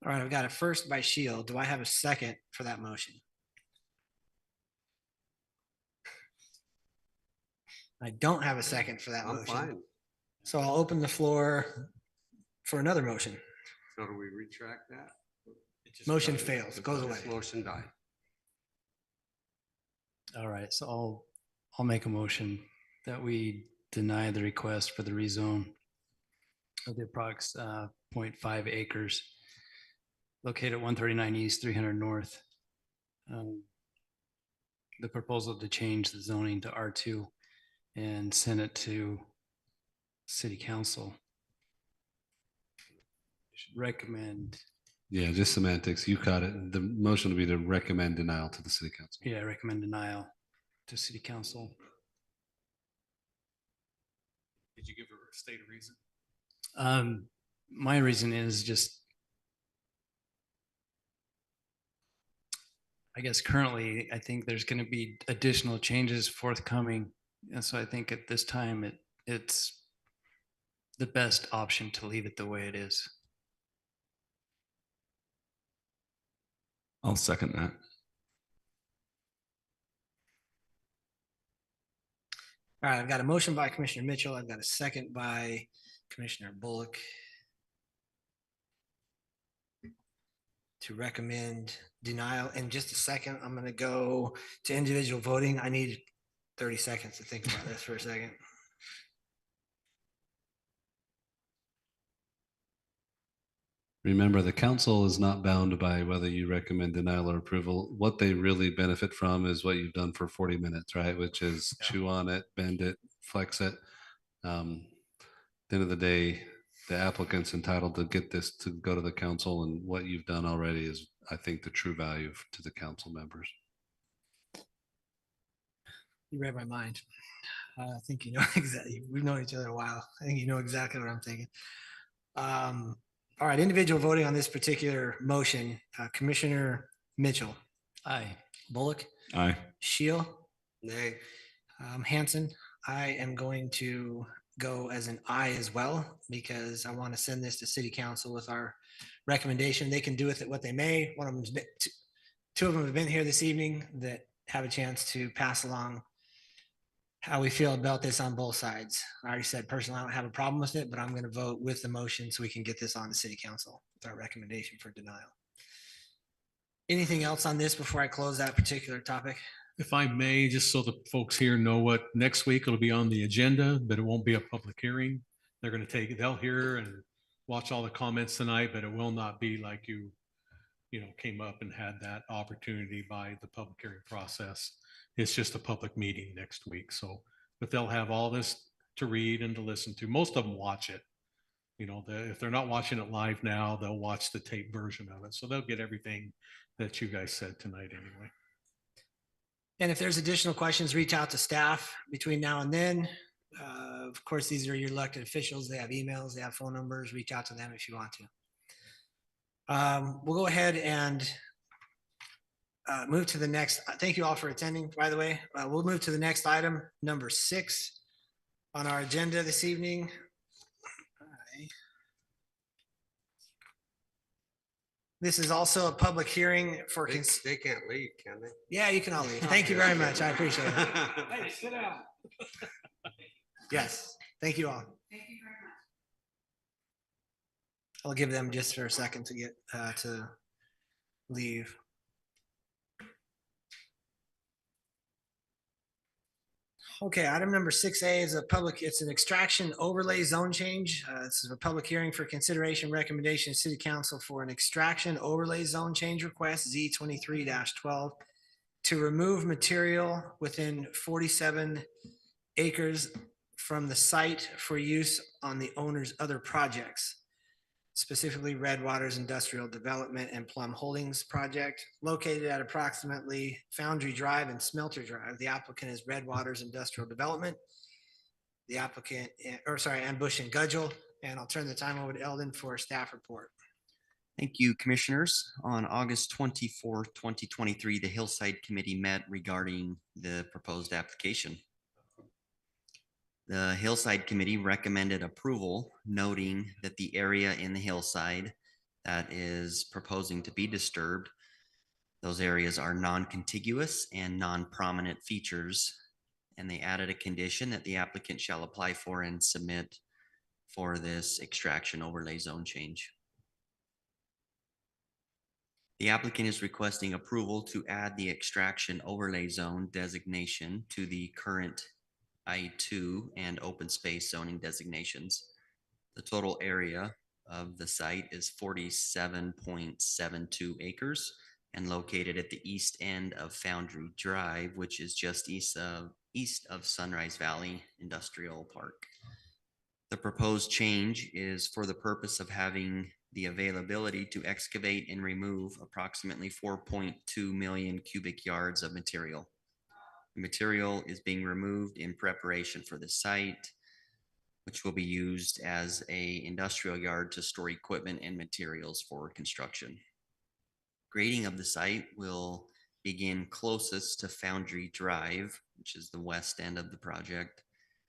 All right, I've got a first by Shield. Do I have a second for that motion? I don't have a second for that
I'm
motion.
fine.
So I'll open the floor for another motion.
So do we retract that?
Motion fails, goes away.
This motion died.
All right, so I'll make a motion that we deny the request for the rezone of the approx 0.5 acres located at 139 East, 300 North. The proposal to change the zoning to R2 and send it to city council. Should recommend,
Yeah, just semantics. You caught it. The motion would be to recommend denial to the city council.
yeah, recommend denial to city council.
Did you give her a state of reason?
My reason is just, I guess currently, I think there's going to be additional changes forthcoming. And so I think at this time, it's the best option to leave it the way it is.
I'll second that.
All right, I've got a motion by Commissioner Mitchell. I've got a second by Commissioner Bullock to recommend denial. In just a second, I'm going to go to individual voting. I need 30 seconds to think about this for a second.
Remember, the council is not bound by whether you recommend denial or approval. What they really benefit from is what you've done for 40 minutes, right? Which is chew on it, bend it, flex it. At the end of the day, the applicant's entitled to get this to go to the council, and what you've done already is, I think, the true value to the council members.
You read my mind. I think you know exactly. We've known each other a while. I think you know exactly what I'm thinking. All right, individual voting on this particular motion. Commissioner Mitchell.
Aye.
Bullock.
Aye.
Shield.
Nay.
Hanson. I am going to go as an aye as well, because I want to send this to city council with our recommendation. They can do with it what they may. One of them's been, two of them have been here this evening that have a chance to pass along how we feel about this on both sides. I already said personally, I don't have a problem with it, but I'm going to vote with the motion so we can get this on to city council with our recommendation for denial. Anything else on this before I close that particular topic?
If I may, just so the folks here know what next week it'll be on the agenda, but it won't be a public hearing. They're going to take it, they'll hear and watch all the comments tonight, but it will not be like you came up and had that opportunity by the public hearing process. It's just a public meeting next week. So, but they'll have all this to read and to listen to. Most of them watch it. If they're not watching it live now, they'll watch the tape version of it. So they'll get everything that you guys said tonight anyway.
And if there's additional questions, reach out to staff between now and then. Of course, these are your elected officials. They have emails, they have phone numbers. Reach out to them if you want to. We'll go ahead and move to the next. Thank you all for attending, by the way. We'll move to the next item, number 6 on our agenda this evening. This is also a public hearing for.
They can't leave, can they?
Yeah, you can all leave. Thank you very much. I appreciate it.
Hey,
sit down. Yes, thank you all.
Thank you very much.
I'll give them just for a second to get to leave. Okay, item number 6A is it's an extraction overlay zone change. This is a public hearing for consideration recommendation to City Council for an extraction overlay zone change request Z23-12 to remove material within 47 acres from the site for use on the owner's other projects, specifically Redwater's Industrial Development and Plum Holdings project located at approximately Foundry Drive and Smelter Drive. The applicant is Redwater's Industrial Development. The applicant, and Bush and Gudgel. And I'll turn the time over to Eldon for a staff report.
Thank you, Commissioners. On August 24th, 2023, the Hillside Committee met regarding the proposed application. The Hillside Committee recommended approval, noting that the area in the hillside that is proposing to be disturbed, those areas are non-contiguous and non-prominent features, and they added a condition that the applicant shall apply for and submit for this extraction overlay zone change. The applicant is requesting approval to add the extraction overlay zone designation to the current I2 and open space zoning designations. The total area of the site is 47.72 acres and located at the east end of Foundry Drive, which is just east of Sunrise Valley Industrial Park. The proposed change is for the purpose of having the availability to excavate and remove approximately 4.2 million cubic yards of material. The material is being removed in preparation for the site, which will be used as an industrial yard to store equipment and materials for construction. Grading of the site will begin closest to Foundry Drive, which is the west end of the project,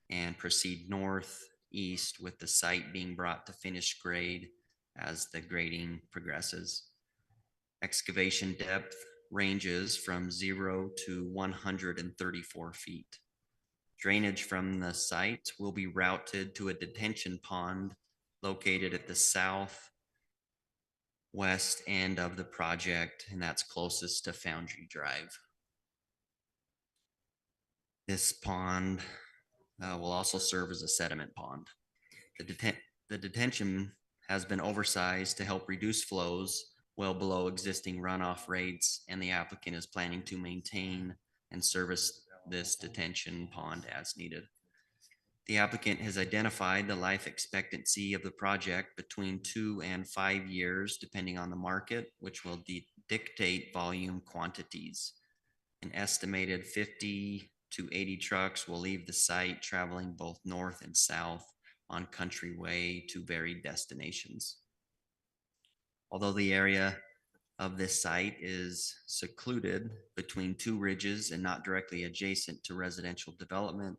and proceed northeast with the site being brought to finished grade as the grading progresses. Excavation depth ranges from 0 to 134 feet. Drainage from the site will be routed to a detention pond located at the southwest end of the project, and that's closest to Foundry Drive. This pond will also serve as a sediment pond. The detention has been oversized to help reduce flows well below existing runoff rates, and the applicant is planning to maintain and service this detention pond as needed. The applicant has identified the life expectancy of the project between 2 and 5 years, depending on the market, which will dictate volume quantities. An estimated 50 to 80 trucks will leave the site, traveling both north and south on Country Way to varied destinations. Although the area of this site is secluded between 2 ridges and not directly adjacent to residential development,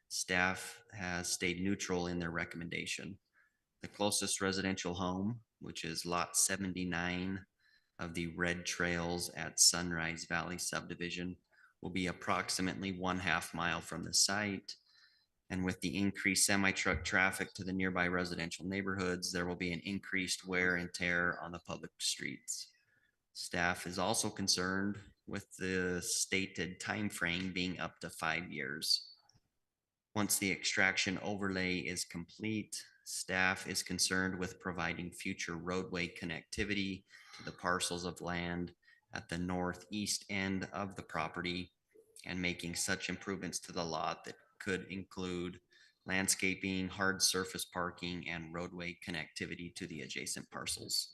staff has stayed neutral in their recommendation. The closest residential home, which is lot 79 of the Red Trails at Sunrise Valley subdivision, will be approximately 1/2 mile from the site. And with the increased semi-truck traffic to the nearby residential neighborhoods, there will be an increased wear and tear on the public streets. Staff is also concerned with the stated time frame being up to 5 years. Once the extraction overlay is complete, staff is concerned with providing future roadway connectivity to the parcels of land at the northeast end of the property and making such improvements to the lot that could include landscaping, hard surface parking, and roadway connectivity to the adjacent parcels.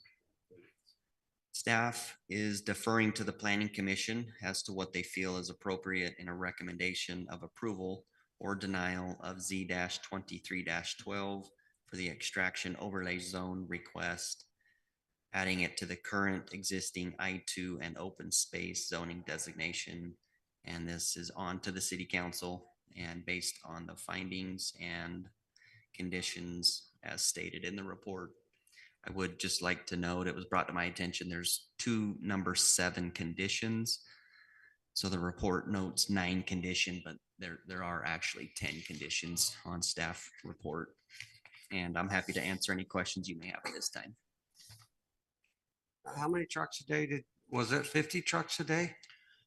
Staff is deferring to the Planning Commission as to what they feel is appropriate in a recommendation of approval or denial of Z-23-12 for the extraction overlay zone request. adding it to the current existing I2 and open space zoning designation. And this is on to the city council and based on the findings and conditions as stated in the report. I would just like to note, it was brought to my attention, there's two number 7 conditions. So the report notes 9 condition, but there are actually 10 conditions on staff report. And I'm happy to answer any questions you may have at this time.
How many trucks a day was it 50 trucks a day?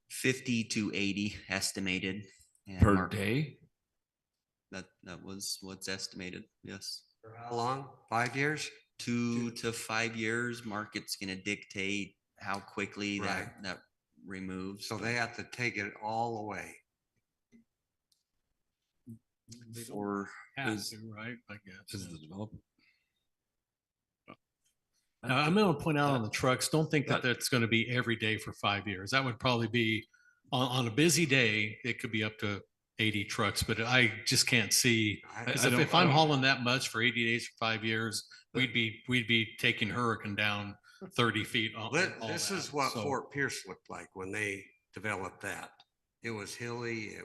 50 to 80 estimated. And
Per
Mark-
day?
That was what's estimated, yes.
For how long? 5 years?
2 to 5 years. Market's gonna dictate how quickly that removes.
So they have to take it all away.
For
Have to, right? I guess.
Is the developer?
Now, I'm going to point out on the trucks, don't think that that's going to be every day for 5 years. That would probably be on a busy day, it could be up to 80 trucks, but I just can't see. Because if I'm hauling that much for 80 days for 5 years, we'd be taking Hurricane down 30 feet.
This is what
So-
Fort Pierce looked like when they developed that. It was hilly,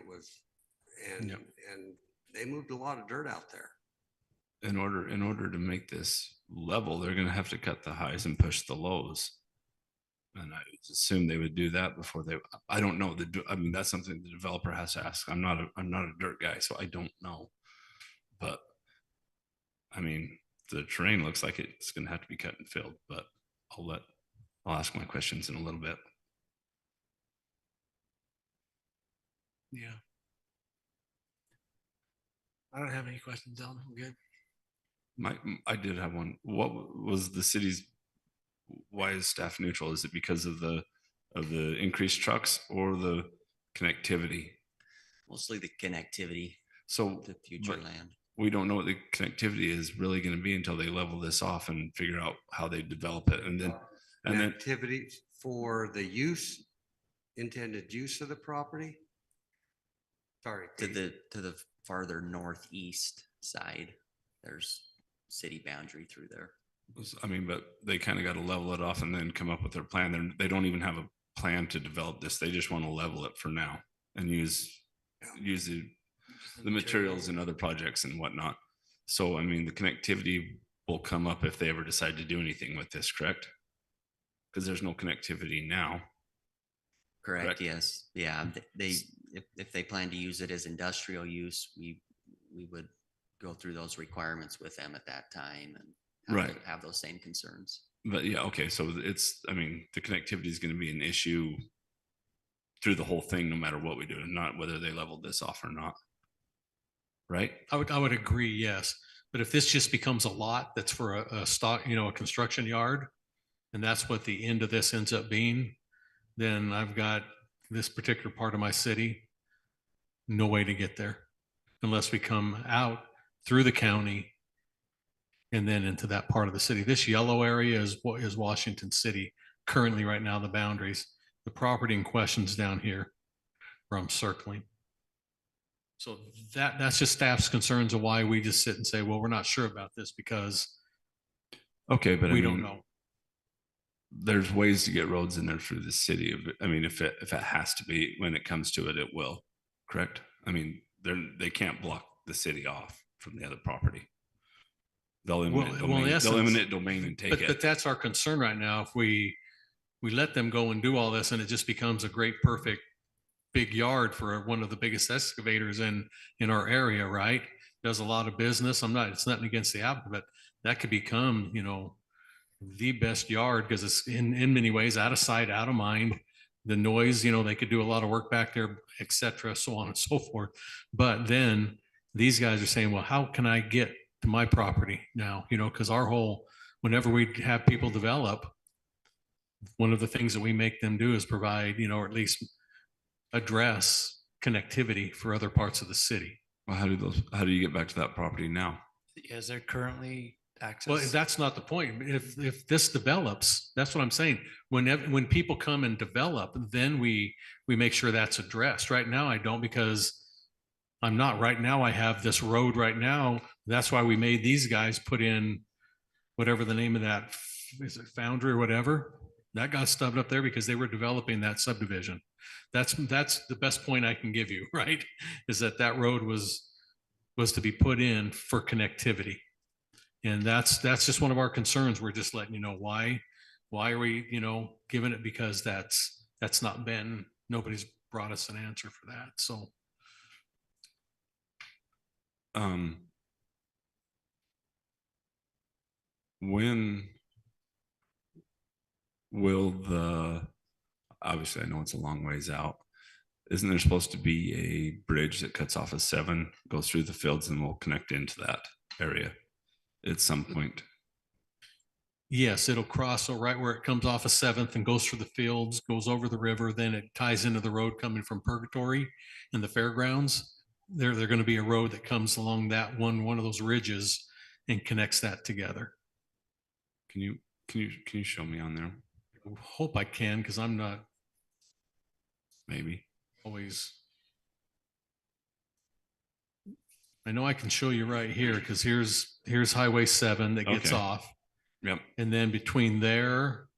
and they moved a lot of dirt out there.
In order to make this level, they're gonna have to cut the highs and push the lows. And I would assume they would do that before I don't know, I mean, that's something the developer has to ask. I'm not a dirt guy, so I don't know. But I mean, the terrain looks like it's gonna have to be cut and filled, but I'll ask my questions in a little bit.
Yeah. I don't have any questions, Ellen. I'm good.
I did have one. What was the city's, why is staff neutral? Is it because of the increased trucks or the connectivity?
Mostly the connectivity.
So
the future
but
land.
We don't know what the connectivity is really going to be until they level this off and figure out how they develop it. And then
Activities for the intended use of the property? Sorry.
To the farther northeast side, there's city boundary through there.
I mean, but they kind of got to level it off and then come up with their plan. They don't even have a plan to develop this. They just want to level it for now and use the materials in other projects and whatnot. So, I mean, the connectivity will come up if they ever decide to do anything with this, correct? Because there's no connectivity now.
Correct. Yes. Yeah. If they plan to use it as industrial use, we would go through those requirements with them at that time and have those same concerns.
But yeah, okay. So I mean, the connectivity is going to be an issue through the whole thing, no matter what we do, and not whether they leveled this off or not. Right?
I would agree, yes. But if this just becomes a lot that's for a stock, a construction yard, and that's what the end of this ends up being, then I've got this particular part of my city, no way to get there unless we come out through the county and then into that part of the city. This yellow area is Washington City currently right now, the boundaries. The property in question's down here where I'm circling. So that's just staff's concerns of why we just sit and say, well, we're not sure about this because
okay, but
we don't know.
There's ways to get roads in there through the city. I mean, if it has to be, when it comes to it, it will. Correct? I mean, they can't block the city off from the other property. They'll eminent domain and take it.
But that's our concern right now. If we let them go and do all this and it just becomes a great, perfect big yard for one of the biggest excavators in our area, right? Does a lot of business. It's nothing against the applicant, but that could become, the best yard because it's in many ways out of sight, out of mind. The noise, they could do a lot of work back there, et cetera, so on and so forth. But then these guys are saying, well, how can I get to my property now? Because whenever we have people develop, one of the things that we make them do is provide, or at least address connectivity for other parts of the city.
Well, how do you get back to that property now?
Is there currently access?
Well, that's not the point. If this develops, that's what I'm saying. When people come and develop, then we make sure that's addressed. Right now, I don't, because I'm not. Right now, I have this road right now. That's why we made these guys put in whatever the name of that is it Foundry or whatever? That got stubbed up there because they were developing that subdivision. That's the best point I can give you, right? Is that road was to be put in for connectivity. And that's just one of our concerns. We're just letting you know why are we, giving it, because that's not been, nobody's brought us an answer for that. So.
When will obviously I know it's a long ways out. Isn't there supposed to be a bridge that cuts off of 7, goes through the fields and will connect into that area at some point?
Yes, it'll cross so right where it comes off of 7th and goes through the fields, goes over the river, then it ties into the road coming from Purgatory and the fairgrounds. There's going to be a road that comes along that one of those ridges and connects that together.
Can you show me on there?
I hope I can, because I'm not
maybe
always. I know I can show you right here, because here's Highway 7 that gets
Okay.
off.
Yep.
And then between there.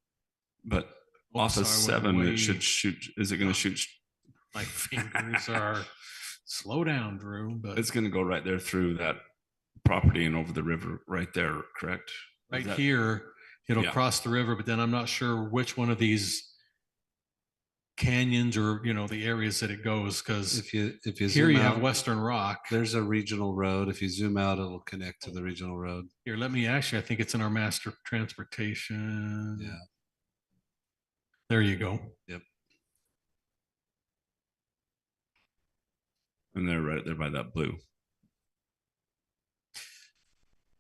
But off of 7, it should shoot. Is it going to shoot?
My fingers are, slow down, Drew. But
it's going to go right there through that property and over the river right there, correct?
Right here, it'll
Yeah.
cross the river, but then I'm not sure which one of these canyons or, the areas that it goes, because
If you
here
zoom
you have
out,
Western Rock.
there's a regional road. If you zoom out, it'll connect to the regional road.
Here, I think it's in our master transportation.
Yeah.
There you go.
Yep.
And they're right there by that blue.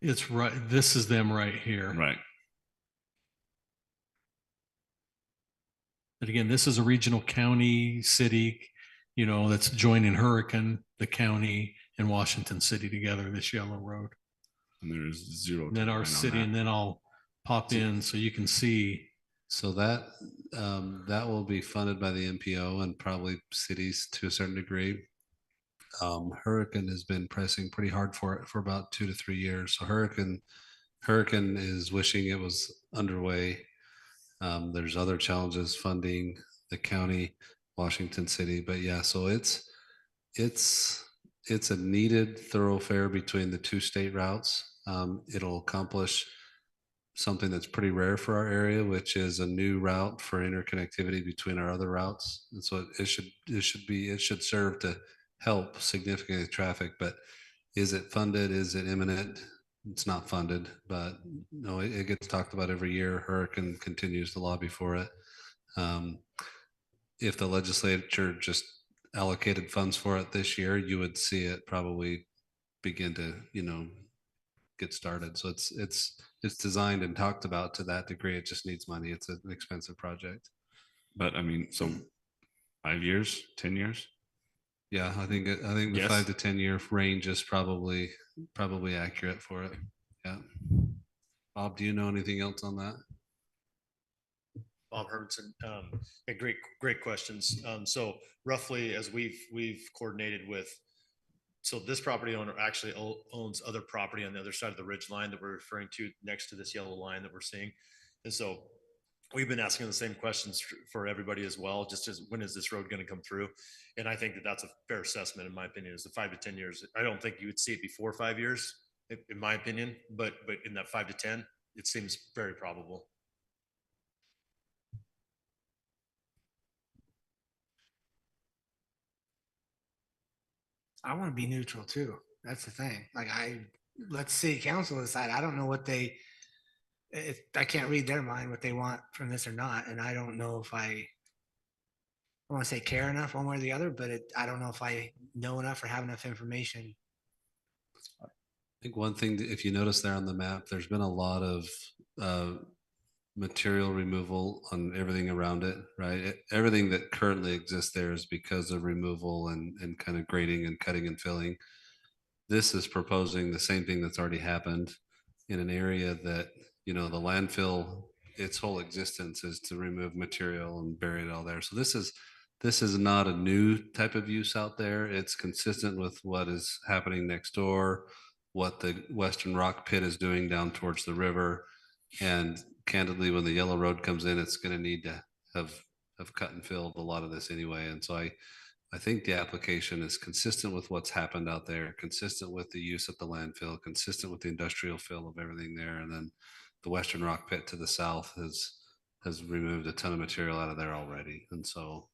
It's right. This is them right here.
Right.
But again, this is a regional county, city, that's joining Hurricane, the county, and Washington City together, this yellow road.
And there's 0.
And then our
line on
city,
that.
and then I'll pop in so you can see.
So that will be funded by the MPO and probably cities to a certain degree. Hurricane has been pressing pretty hard for it for about 2 to 3 years. So Hurricane is wishing it was underway. There's other challenges funding the county, Washington City, but yeah, so it's a needed thoroughfare between the 2 state routes. It'll accomplish something that's pretty rare for our area, which is a new route for interconnectivity between our other routes. And so it should serve to help significantly traffic, but is it funded? Is it imminent? It's not funded, but no, it gets talked about every year. Hurricane continues to lobby for it. If the legislature just allocated funds for it this year, you would see it probably begin to, get started. So it's designed and talked about to that degree. It just needs money. It's an expensive project.
But I mean, so 5 years, 10 years?
Yeah, I think the
Yes.
5 to 10 year range is probably accurate for it. Yeah. Bob, do you know anything else on that?
Bob Hermanson, great questions. So roughly, as we've coordinated with, so this property owner actually owns other property on the other side of the ridge line that we're referring to next to this yellow line that we're seeing. And so we've been asking the same questions for everybody as well, just as when is this road going to come through? And I think that that's a fair assessment, in my opinion, is the 5 to 10 years. I don't think you would see it before 5 years, in my opinion, but in that 5 to 10, it seems very probable.
I want to be neutral too. That's the thing. Let city council decide. I don't know what I can't read their mind, what they want from this or not. And I don't know if I want to say care enough one way or the other, but I don't know if I know enough or have enough information.
I think one thing, if you notice there on the map, there's been a lot of material removal on everything around it, right? Everything that currently exists there is because of removal and kind of grading and cutting and filling. This is proposing the same thing that's already happened in an area that, the landfill, its whole existence is to remove material and bury it all there. So this is not a new type of use out there. It's consistent with what is happening next door, what the Western Rock Pit is doing down towards the river. And candidly, when the yellow road comes in, it's gonna need to have cut and filled a lot of this anyway. And so I think the application is consistent with what's happened out there, consistent with the use at the landfill, consistent with the industrial fill of everything there. And then the Western Rock Pit to the south has removed a ton of material out of there already. And so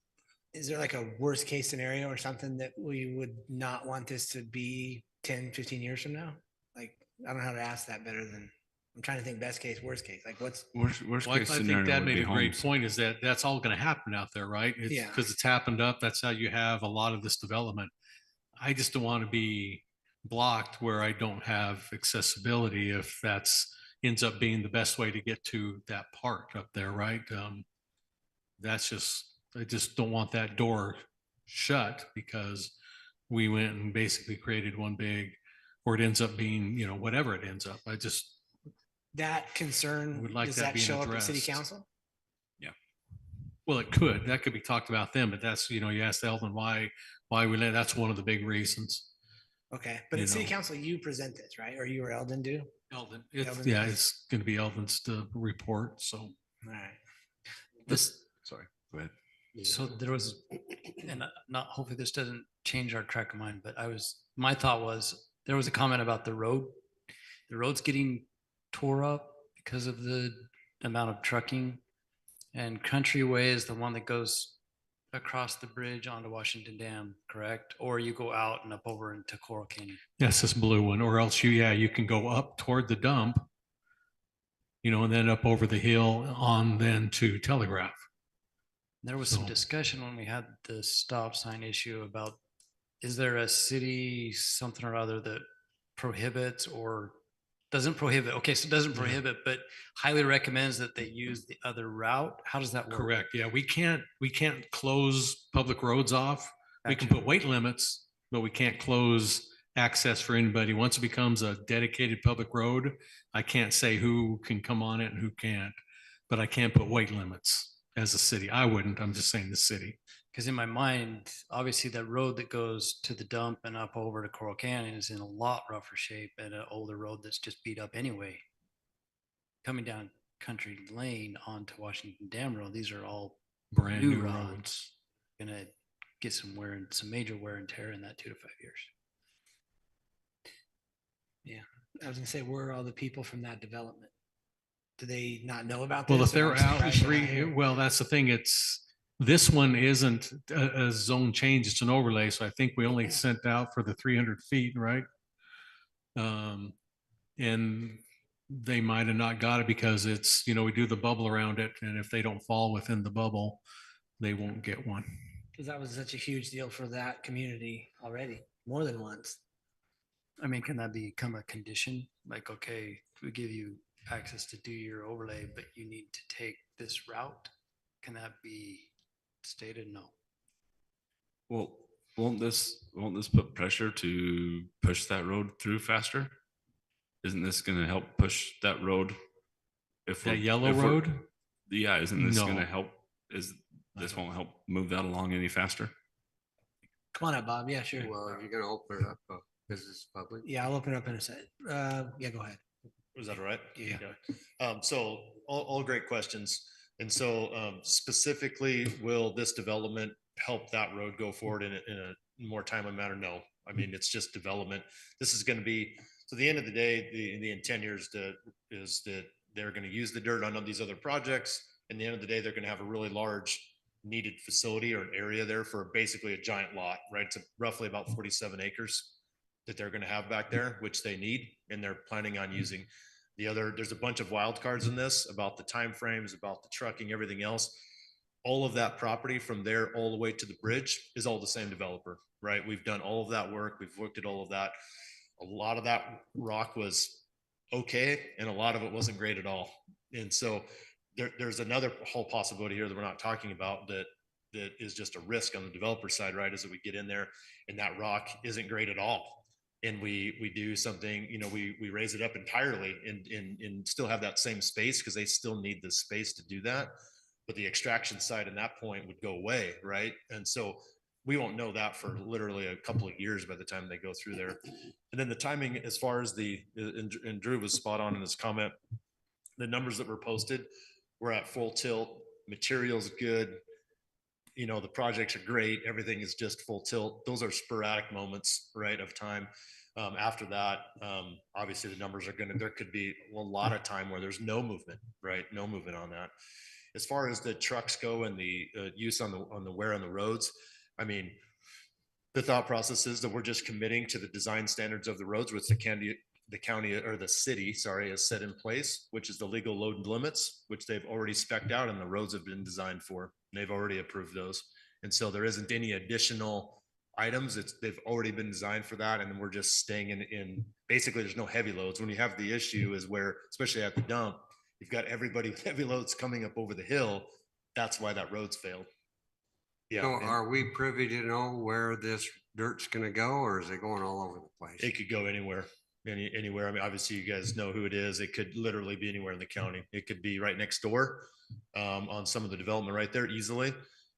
Is there like a worst case scenario or something that we would not want this to be 10, 15 years from now? Like, I don't know how to ask that better than, I'm trying to think best case, worst case, like what's,
Worst
Well, I
case
think
scenario
that
would
made
be
a great
homes.
point, is that that's all going to happen out there, right?
Yeah.
Because it's happened up. That's how you have a lot of this development. I just don't want to be blocked where I don't have accessibility if that's ends up being the best way to get to that park up there, right? That's just, I just don't want that door shut because we went and basically created one big, or it ends up being, you know, whatever it ends up. I just,
that concern,
Would like
does
that
that
being
show up at city
addressed.
council?
well, it could, that could be talked about then, but that's, you know, you asked Eldon why we let, that's one of the big reasons.
Okay, but
You
at city
know.
council, you present this, right? Or you or Eldon do?
Eldon,
Eldon
yeah,
does.
it's going to be Eldon's report, so.
All right.
This,
Sorry, go ahead.
so there was, and not, hopefully this doesn't change our track of mind, but my thought was, there was a comment about the road. The road's getting tore up because of the amount of trucking. And Countryway is the one that goes across the bridge onto Washington Dam, correct? Or you go out and up over into Coral Canyon.
Yes, this blue one, or else you can go up toward the dump, you know, and then up over the hill on then to Telegraph.
There was some
So-
discussion when we had the stop sign issue about, is there a city something or other that prohibits or doesn't prohibit? Okay, so it doesn't
Yeah.
prohibit, but highly recommends that they use the other route. How does that work?
Correct, yeah, we can't close public roads off. We can
Gotcha.
put weight limits, but we can't close access for anybody. Once it becomes a dedicated public road, I can't say who can come on it and who can't, but I can put weight limits as a city. I wouldn't, I'm just saying the city.
Because in my mind, obviously that road that goes to the dump and up over to Coral Canyon is in a lot rougher shape and an older road that's just beat up anyway. Coming down Country Lane onto Washington Dam Road, these are all
Brand
new
new
roads.
roads.
Gonna get some some major wear and tear in that 2 to 5 years.
Yeah, I was gonna say, where are all the people from that development? Do they not know about
Well,
this?
if they're
I'm
out in
surprised they're not
three,
here.
well, that's the thing, this one isn't a zone change, it's an overlay, so I think we only sent out for the 300 feet, right? And they might have not got it because it's, you know, we do the bubble around it, and if they don't fall within the bubble, they won't get one.
Cause that was such a huge deal for that community already, more than once.
I mean, can that become a condition? Like, okay, we give you access to do your overlay, but you need to take this route? Can that be stated? No.
Well, won't this put pressure to push that road through faster? Isn't this gonna help push that road? If
That
we're-
yellow
if we're-
road?
Yeah, isn't this
No.
gonna help? This won't help move that along any faster?
Come on up, Bob. Yeah, sure.
Well, if you're gonna open it up, business public.
Yeah, I'll open it up in a sec. Yeah, go ahead.
Was that all right?
Yeah.
So all great questions. And so specifically, will this development help that road go forward in a more timely manner? No. I mean, it's just development. This is going to be, so at the end of the day, the intent here is that they're going to use the dirt on these other projects. And at the end of the day, they're going to have a really large needed facility or an area there for basically a giant lot, right? It's roughly about 47 acres that they're going to have back there, which they need, and they're planning on using. There's a bunch of wild cards in this about the timeframes, about the trucking, everything else. All of that property from there all the way to the bridge is all the same developer, right? We've done all of that work. We've looked at all of that. A lot of that rock was okay, and a lot of it wasn't great at all. And so there's another whole possibility here that we're not talking about that is just a risk on the developer side, right? Is that we get in there and that rock isn't great at all. And we do something, you know, we raise it up entirely and still have that same space because they still need the space to do that. But the extraction side at that point would go away, right? And so we won't know that for literally a couple of years by the time they go through there. And then the timing as far as and Drew was spot on in his comment the numbers that were posted, we're at full tilt, material's good. You know, the projects are great. Everything is just full tilt. Those are sporadic moments, right, of time. After that, obviously the numbers are there could be a lot of time where there's no movement, right? No movement on that. As far as the trucks go and the use on the wear on the roads, I mean, the thought process is that we're just committing to the design standards of the roads, which the county or the city, sorry, has set in place, which is the legal load limits, which they've already spec'd out and the roads have been designed for. They've already approved those. And so there isn't any additional items. They've already been designed for that. And we're just staying in basically there's no heavy loads. When you have the issue is where, especially at the dump, you've got everybody with heavy loads coming up over the hill. That's why that road's failed. Yeah.
So are we privy to know where this dirt's gonna go, or is it going all over the place?
It could go anywhere. Anywhere. I mean, obviously you guys know who it is. It could literally be anywhere in the county. It could be right next door on some of the development right there easily,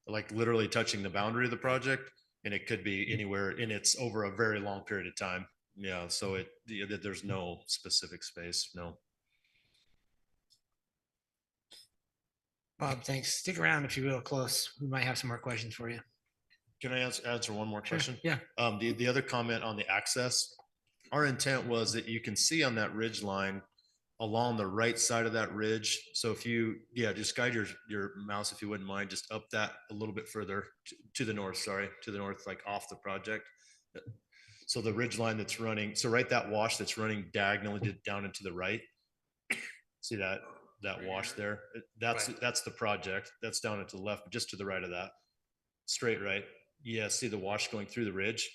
like literally touching the boundary of the project. And it could be anywhere, and it's over a very long period of time. Yeah. So there's no specific space. No.
Bob, thanks. Stick around if you will, close. We might have some more questions for you.
Can I answer one more question?
Yeah.
The other comment on the access, our intent was that you can see on that ridge line along the right side of that ridge. So if you, just guide your mouse, if you wouldn't mind, just up that a little bit further to the north, to the north, like off the project. So the ridge line that's running, so right, that wash that's running diagonally down into the right. See that wash there? That's the project. That's down into the left, but just to the right of that. Straight right. Yeah, see the wash going through the ridge?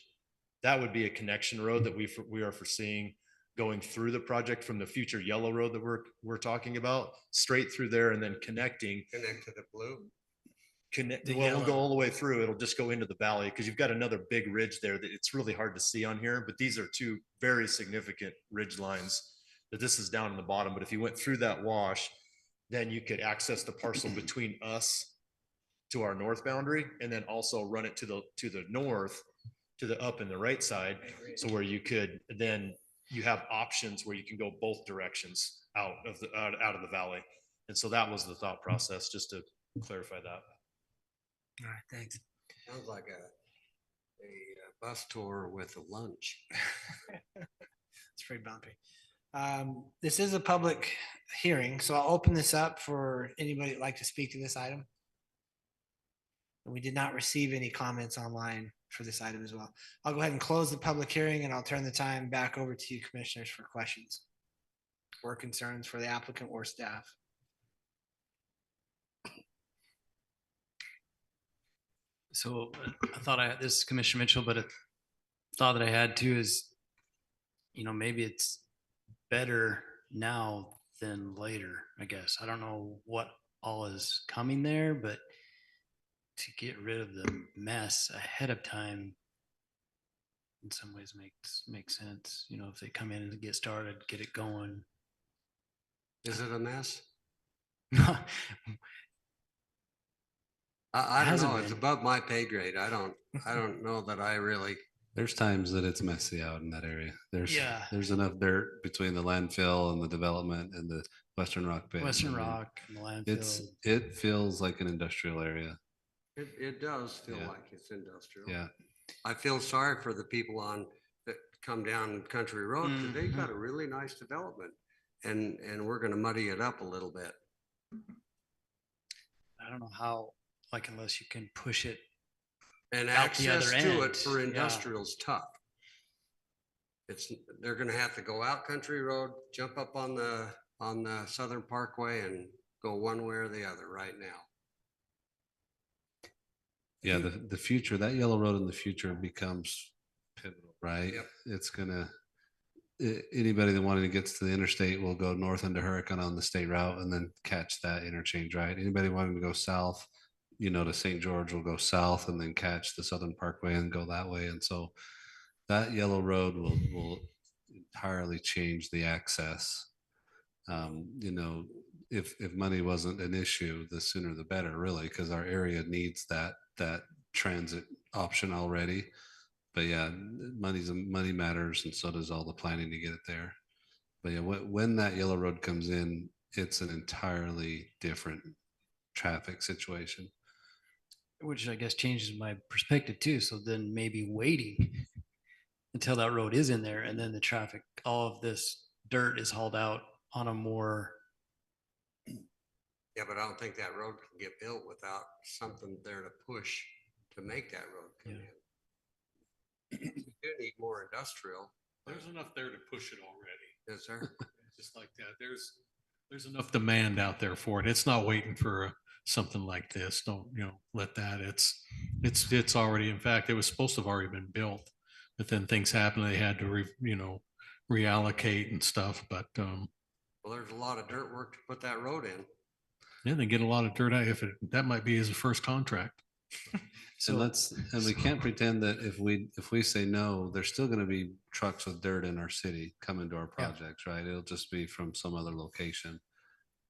That would be a connection road that we are foreseeing going through the project from the future yellow road that we're talking about, straight through there and then connecting.
Connect to the blue.
We'll go all the way through. It'll just go into the valley because you've got another big ridge there that it's really hard to see on here, but these are two very significant ridge lines that this is down in the bottom. But if you went through that wash, then you could access the parcel between us to our north boundary and then also run it to the north, to the up and the right side. So where you could then you have options where you can go both directions out of the valley. And so that was the thought process, just to clarify that.
All right, thanks.
Sounds like a bus tour with a lunch.
It's pretty bumpy. This is a public hearing, so I'll open this up for anybody that'd like to speak to this item. And we did not receive any comments online for this item as well. I'll go ahead and close the public hearing and I'll turn the time back over to you commissioners for questions or concerns for the applicant or staff.
So I thought this is Commissioner Mitchell, but a thought that I had too is, maybe it's better now than later, I guess. I don't know what all is coming there, but to get rid of the mess ahead of time in some ways makes sense. If they come in and get started, get it going.
Is it a mess?
No.
I don't know. It's above my pay grade. I don't know that I really.
There's times that it's messy out in that area.
Yeah.
There's enough dirt between the landfill and the development and the Western Rock pit.
Western Rock and the landfill.
It feels like an industrial area.
It does feel like it's industrial.
Yeah.
I feel sorry for the people that come down Country Road because they've got a really nice development, and we're going to muddy it up a little bit.
I don't know how, unless you can push it
and
out the
access
other
to
end.
it for industrial is tough. They're going to have to go out Country Road, jump up on the Southern Parkway, and go one way or the other right now.
Yeah, the future, that yellow road in the future becomes pivotal, right?
Yep.
It's anybody that wanted to get to the interstate will go north into Hurricane on the state route and then catch that interchange, right? Anybody wanting to go south, to St. George will go south and then catch the Southern Parkway and go that way. And so that yellow road will entirely change the access. If money wasn't an issue, the sooner the better, really, because our area needs that transit option already. But yeah, money matters, and so does all the planning to get it there. But yeah, when that yellow road comes in, it's an entirely different traffic situation.
Which I guess changes my perspective too. So then maybe waiting until that road is in there and then the traffic, all of this dirt is hauled out on a more,
Yeah, but I don't think that road can get built without something there to push to make that road come in. You do need more industrial.
There's enough there to push it already.
Is there?
Just like that. There's enough demand out there for it. It's not waiting for something like this. Don't, let that. It's already, in fact, it was supposed to have already been built, but then things happened. They had to reallocate and stuff, but,
Well, there's a lot of dirt work to put that road in.
yeah, they get a lot of dirt out. That might be his first contract.
And we can't pretend that if we say no, there's still going to be trucks with dirt in our city coming to our projects, right? It'll just be from some other location.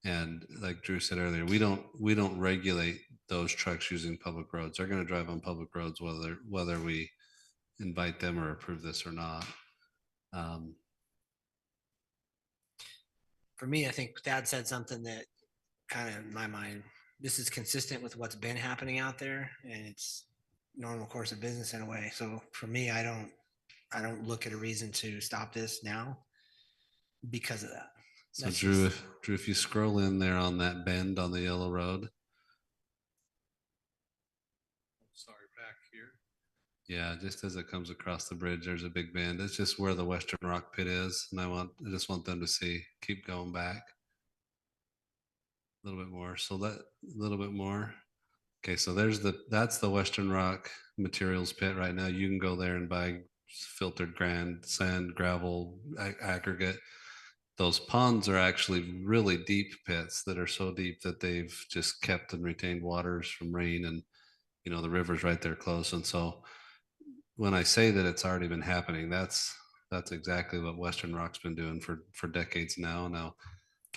And like Drew said earlier, we don't regulate those trucks using public roads. They're going to drive on public roads whether we invite them or approve this or not.
For me, I think Thad said something that kind of in my mind, this is consistent with what's been happening out there and it's normal course of business in a way. So for me, I don't look at a reason to stop this now because of that.
So Drew, if you scroll in there on that bend on the yellow road.
Sorry, back here.
Yeah, just as it comes across the bridge, there's a big bend. It's just where the Western Rock Pit is. And I just want them to see, keep going back. A little bit more. So that a little bit more. Okay, so that's the Western Rock Materials Pit right now. You can go there and buy filtered sand, gravel, aggregate. Those ponds are actually really deep pits that are so deep that they've just kept and retained waters from rain, and the river's right there close. And so when I say that it's already been happening, that's exactly what Western Rock's been doing for decades now.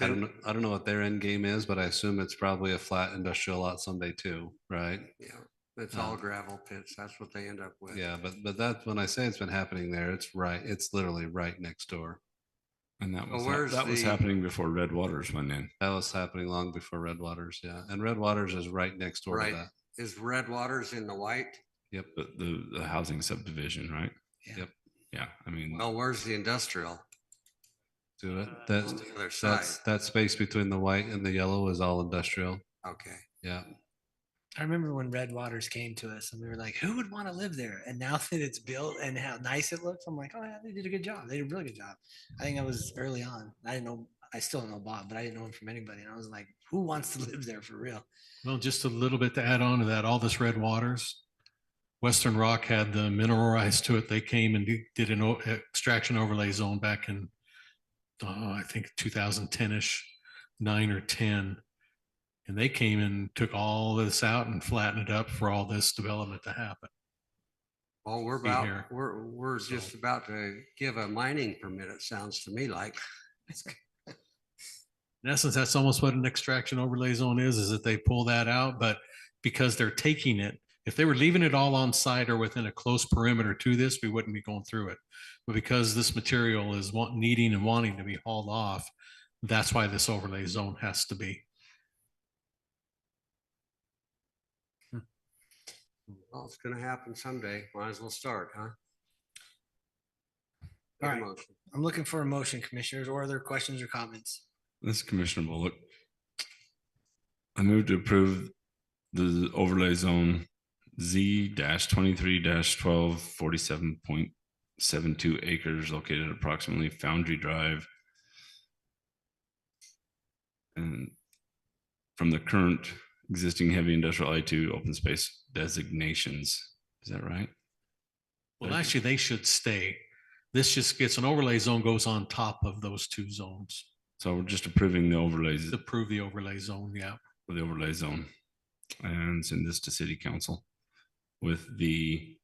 I don't know what their end game is, but I assume it's probably a flat industrial lot someday too, right?
Yeah, it's all gravel pits. That's what they end up with.
Yeah, but that when I say it's been happening there, it's literally right next door.
And that was
where's
that was
the-
happening before Red Waters went in.
That was happening long before Red Waters, yeah. And Red Waters is right next door
Right.
to that.
Is Red Waters in the white?
Yep.
The housing subdivision, right?
Yep.
Yeah, I mean,
Well, where's the industrial?
Do it.
On the other side.
That space between the white and the yellow is all industrial.
Okay.
Yeah.
I remember when Red Waters came to us and we were like, who would want to live there? And now that it's built and how nice it looks, I'm like, oh yeah, they did a good job. They did a really good job. I think I was early on. I didn't know, I still don't know Bob, but I didn't know him from anybody. And I was like, who wants to live there for real?
Well, just a little bit to add on to that, all this Red Waters, Western Rock had the mineral rights to it. They came and did an extraction overlay zone back in, I think 2010-ish, 9 or 10. And they came and took all this out and flattened it up for all this development to happen.
Well, we're
See here.
we're just about to give a mining permit, it sounds to me like.
In essence, that's almost what an extraction overlay zone is that they pull that out, but because they're taking it, if they were leaving it all on site or within a close perimeter to this, we wouldn't be going through it. But because this material is needing and wanting to be hauled off, that's why this overlay zone has to be.
Well, it's gonna happen someday. Might as well start, huh?
All right. I'm looking for a motion, commissioners, or other questions or comments.
this is Commissioner Bullock. I move to approve the overlay zone Z-23-12 47.72 acres located at approximately Foundry Drive. And from the current existing heavy industrial I2 open space designations. Is that right?
Well, actually, they should stay. This just gets an overlay zone goes on top of those two zones.
So we're just approving the overlays.
Approve the overlay zone, yeah.
For the overlay zone and send this to city council with the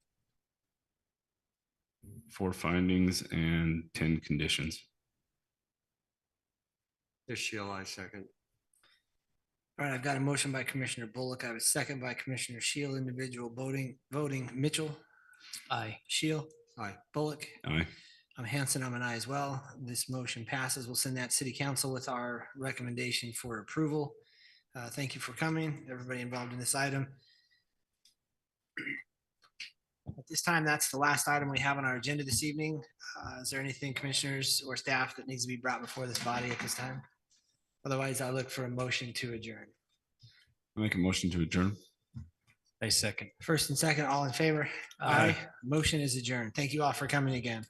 4 findings and 10 conditions.
This shall I second.
All right, I've got a motion by Commissioner Bullock. I have a second by Commissioner Shield, individual voting. Mitchell,
aye.
Shield,
Aye.
Bullock.
Aye.
I'm Hanson, I'm an aye as well. This motion passes. We'll send that to City Council with our recommendation for approval. Thank you for coming, everybody involved in this item. At this time, that's the last item we have on our agenda this evening. Is there anything, commissioners or staff, that needs to be brought before this body at this time? Otherwise, I'll look for a motion to adjourn.
I make a motion to adjourn.
I second.
First and second, all in favor?
Aye.
Motion is adjourned. Thank you all for coming again.